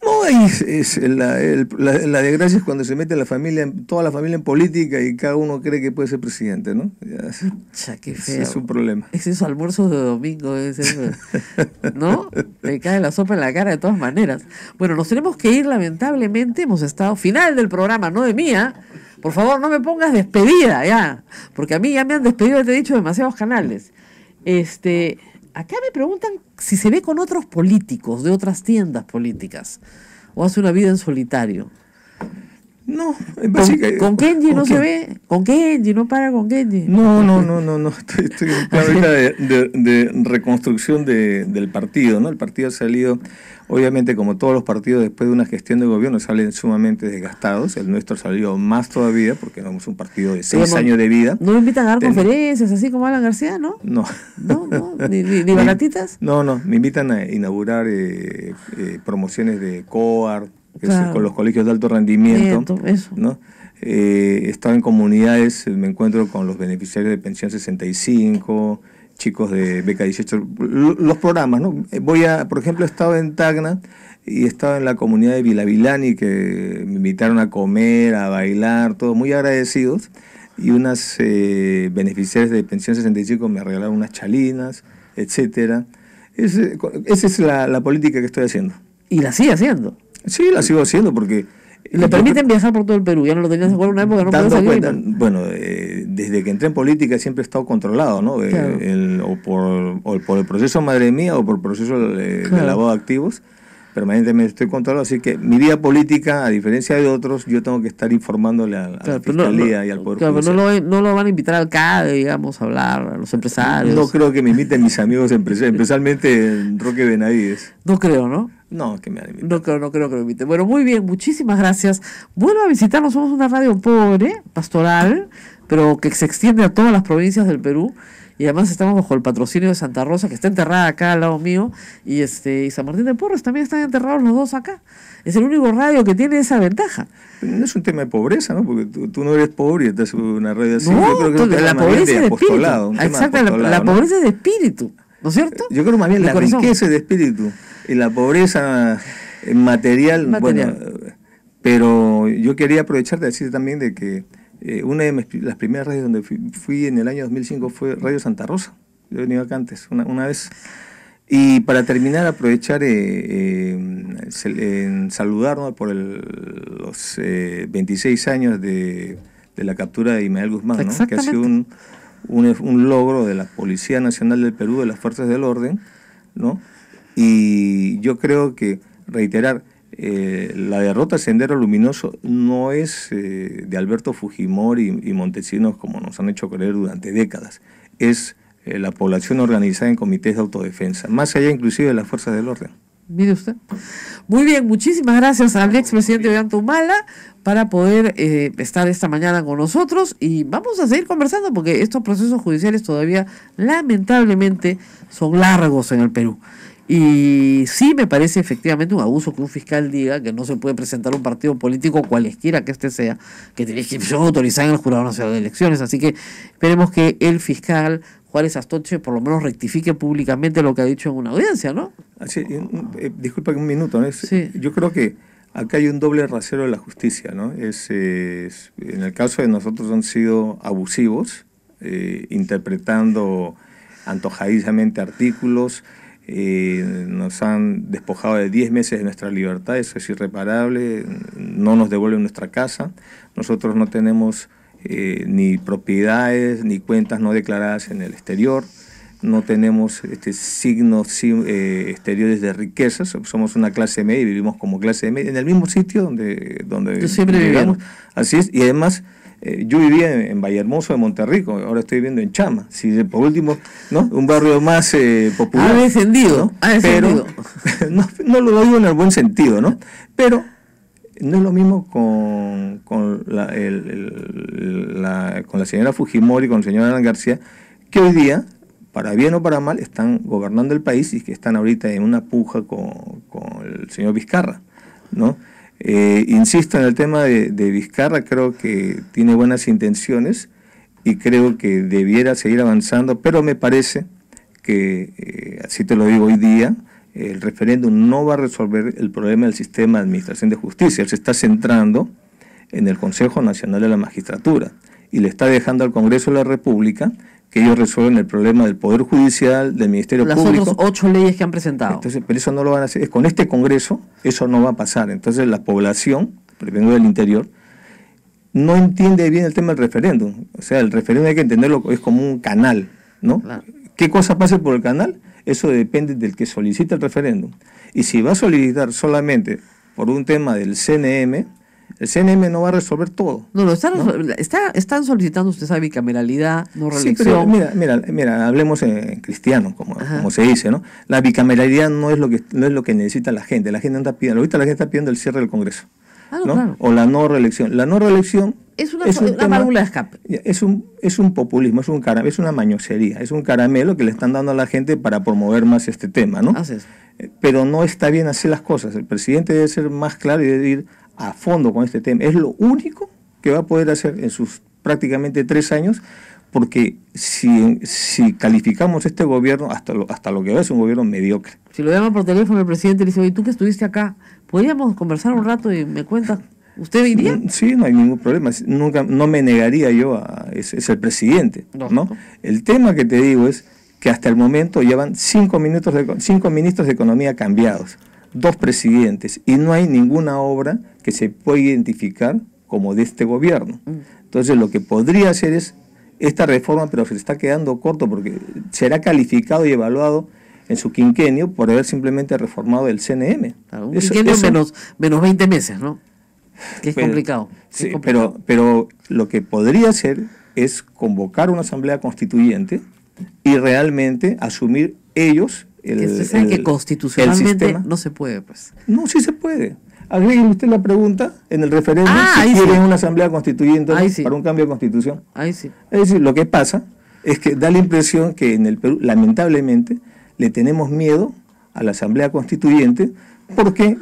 No, ahí la desgracia es cuando se mete toda la familia en política y cada uno cree que puede ser presidente, ¿no? Cha, qué feo. Es un problema. Es esos almuerzos de domingo, ¿no? Me cae la sopa en la cara de todas maneras. Bueno, nos tenemos que ir, lamentablemente. Hemos estado final del programa, no de mía. Por favor, no me pongas despedida, ya. Porque a mí ya me han despedido, te he dicho, demasiados canales. Acá me preguntan si se ve con otros políticos de otras tiendas políticas o hace una vida en solitario. No, ¿Con Kenji no se ve? ¿Con Kenji? ¿No para con Kenji? No. Estoy en plan ahorita de reconstrucción del partido, ¿no? El partido ha salido, obviamente, como todos los partidos, después de una gestión de gobierno, salen sumamente desgastados. El nuestro salió más todavía, porque somos un partido de 6 años de vida. ¿No me invitan a dar conferencias así como Alan García, no? No. ¿No? ¿Ni baratitas? No, me invitan a inaugurar promociones de COAR, Claro. Con los colegios de alto rendimiento, eso. ¿no? He estado en comunidades, me encuentro con los beneficiarios de pensión 65, chicos de beca 18, los programas, ¿no? Por ejemplo, he estado en Tacna y he estado en la comunidad de Vilavilani, que me invitaron a comer, a bailar, todos muy agradecidos, y unas beneficiarias de pensión 65 me regalaron unas chalinas, etcétera. Esa es la política que estoy haciendo. ¿Y la sigue haciendo? Sí, la sigo haciendo porque... Le permiten viajar por todo el Perú, ya no lo tenías en una época, no puedes salir. Cuenta, bueno, desde que entré en política siempre he estado controlado, ¿no? Claro. O por el proceso Madre Mía o por el proceso de lavado de activos, permanentemente estoy controlado, así que mi vida política, a diferencia de otros, yo tengo que estar informándole a la Fiscalía y al Poder Judicial. Pero no lo van a invitar al alcalde, digamos, a hablar, a los empresarios. No creo que me inviten mis amigos empresarios, especialmente Roque Benavides. No creo, ¿no? No, que me han invitado. No creo que lo inviten. Bueno, muy bien, muchísimas gracias. Vuelva a visitarnos, somos una radio pobre, pastoral, pero que se extiende a todas las provincias del Perú. Y además estamos bajo el patrocinio de Santa Rosa, que está enterrada acá al lado mío, y San Martín de Porres también están enterrados los dos acá. Es el único radio que tiene esa ventaja. No es un tema de pobreza, ¿no? Porque tú no eres pobre y estás en una radio así. No, yo creo que la pobreza es de espíritu. Exacto, la ¿no? pobreza es de espíritu, ¿no es cierto? Yo creo más bien la riqueza es de espíritu y la pobreza material. Bueno, pero yo quería aprovechar de decir también de que una de las primeras radios donde fui en el año 2005 fue Radio Santa Rosa. Yo he venido acá antes, una vez. Y para terminar, aprovechar en saludarnos por los 26 años de la captura de Imael Guzmán, ¿no? Que ha sido un logro de la Policía Nacional del Perú, de las Fuerzas del Orden, ¿no? Y yo creo que reiterar, la derrota Sendero Luminoso no es de Alberto Fujimori y Montesinos como nos han hecho creer durante décadas, es la población organizada en comités de autodefensa, más allá inclusive de las fuerzas del orden. Mire usted. Muy bien, muchísimas gracias al expresidente Ollanta Humala para poder estar esta mañana con nosotros y vamos a seguir conversando porque estos procesos judiciales todavía lamentablemente son largos en el Perú. Y sí me parece efectivamente un abuso que un fiscal diga que no se puede presentar un partido político cualesquiera que este sea, que tiene inscripción autorizada en el Jurado Nacional de Elecciones. Así que esperemos que el fiscal Juárez Astoche por lo menos rectifique públicamente lo que ha dicho en una audiencia, ¿no? Disculpa que un minuto, ¿no? Sí. Yo creo que acá hay un doble rasero de la justicia, ¿no? En el caso de nosotros han sido abusivos, interpretando antojadizamente artículos. Nos han despojado de 10 meses de nuestra libertad, eso es irreparable, no nos devuelven nuestra casa, nosotros no tenemos ni propiedades ni cuentas no declaradas en el exterior, no tenemos signos exteriores de riquezas, somos una clase media y vivimos como clase media en el mismo sitio donde siempre vivimos, así es, y además yo vivía en Vallehermoso de Monterrico, ahora estoy viviendo en Chama, por último, ¿no? Un barrio más popular. Ha descendido, ¿no? Pero no lo digo en el buen sentido, ¿no? Pero no es lo mismo con la señora Fujimori, con el señor Alan García, que hoy día, para bien o para mal, están gobernando el país y que están ahorita en una puja con el señor Vizcarra, ¿no? Insisto en el tema de Vizcarra, creo que tiene buenas intenciones y creo que debiera seguir avanzando, pero me parece que, así te lo digo hoy día, el referéndum no va a resolver el problema del sistema de administración de justicia. Él se está centrando en el Consejo Nacional de la Magistratura y le está dejando al Congreso de la República que ellos resuelven el problema del Poder Judicial, del Ministerio Público. Las otras 8 leyes que han presentado. Entonces, pero eso no lo van a hacer. Con este Congreso eso no va a pasar. Entonces la población, porque vengo del interior, no entiende bien el tema del referéndum. O sea, el referéndum hay que entenderlo, es como un canal, ¿no? Claro. ¿Qué cosa pasa por el canal? Eso depende del que solicita el referéndum. Y si va a solicitar solamente por un tema del CNM, el CNM no va a resolver todo. No, están solicitando, usted sabe, bicameralidad, no Sí, reelección. pero mira, hablemos en cristiano, como se dice, ¿no? La bicameralidad no es lo que necesita la gente. La gente no está pidiendo, ahorita la gente está pidiendo el cierre del Congreso. ¿no? Claro. O la no reelección. La no reelección es una válvula de escape. Es un populismo, es una mañosería, es un caramelo que le están dando a la gente para promover más este tema, ¿no? Pero no está bien hacer las cosas. El presidente debe ser más claro y debe ir a fondo con este tema. Es lo único que va a poder hacer en sus prácticamente 3 años, porque si calificamos este gobierno, hasta lo que va es un gobierno mediocre. Si lo llama por teléfono el presidente le dice, oye, tú que estuviste acá, ¿podríamos conversar un rato y me cuentas? ¿Usted iría? Sí, no hay ningún problema. No me negaría yo es el presidente, ¿no? El tema que te digo es que hasta el momento llevan 5 ministros de Economía cambiados, 2 presidentes, y no hay ninguna obra que se pueda identificar como de este gobierno. Entonces lo que podría hacer es esta reforma, pero se está quedando corto porque será calificado y evaluado en su quinquenio por haber simplemente reformado el CNM. Claro, un quinquenio menos 20 meses, ¿no? Que es complicado. Sí, pero lo que podría hacer es convocar una asamblea constituyente y realmente asumir ellos que constitucionalmente no se puede, pues. No, sí se puede. Agregue usted la pregunta en el referéndum si quieren una asamblea constituyente para un cambio de constitución. Ahí sí. Es decir, lo que pasa es que da la impresión que en el Perú, lamentablemente, le tenemos miedo a la asamblea constituyente porque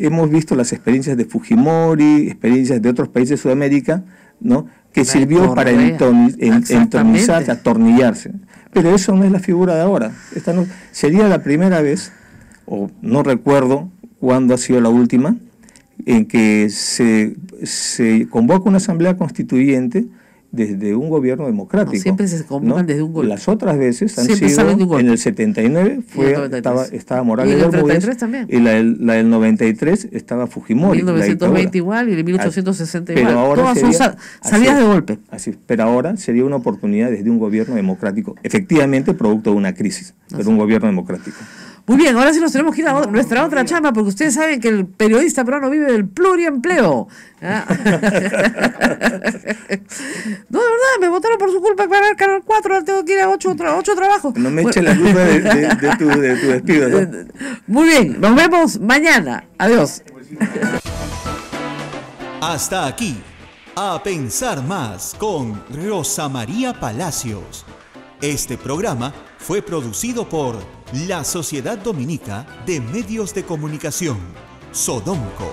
hemos visto las experiencias de Fujimori, experiencias de otros países de Sudamérica, ¿no? Que sirvió para entornizarse, atornillarse. Pero eso no es la figura de ahora. Esta no, sería la primera vez, o no recuerdo cuándo ha sido la última, en que se convoca una asamblea constituyente desde un gobierno democrático. No, siempre se convocan desde un gobierno. Las otras veces han sido, en el 79 estaba Morales Bermúdez, y la del 93 estaba Fujimori. En 1920 igual, y en 1860 igual. Pero ahora todas son salidas de golpe. Pero ahora sería una oportunidad desde un gobierno democrático, efectivamente producto de una crisis, pero un gobierno democrático. Muy bien, ahora sí nos tenemos que ir a nuestra otra chamba, porque ustedes saben que el periodista peruano vive del pluriempleo. No, de verdad, me votaron por su culpa para el Canal 4, ahora tengo que ir a 8 trabajos. No me eche la culpa de tu despido, ¿no? Muy bien, nos vemos mañana. Adiós. Hasta aquí, A Pensar Más con Rosa María Palacios. Este programa fue producido por la Sociedad Dominica de Medios de Comunicación, Sodomco.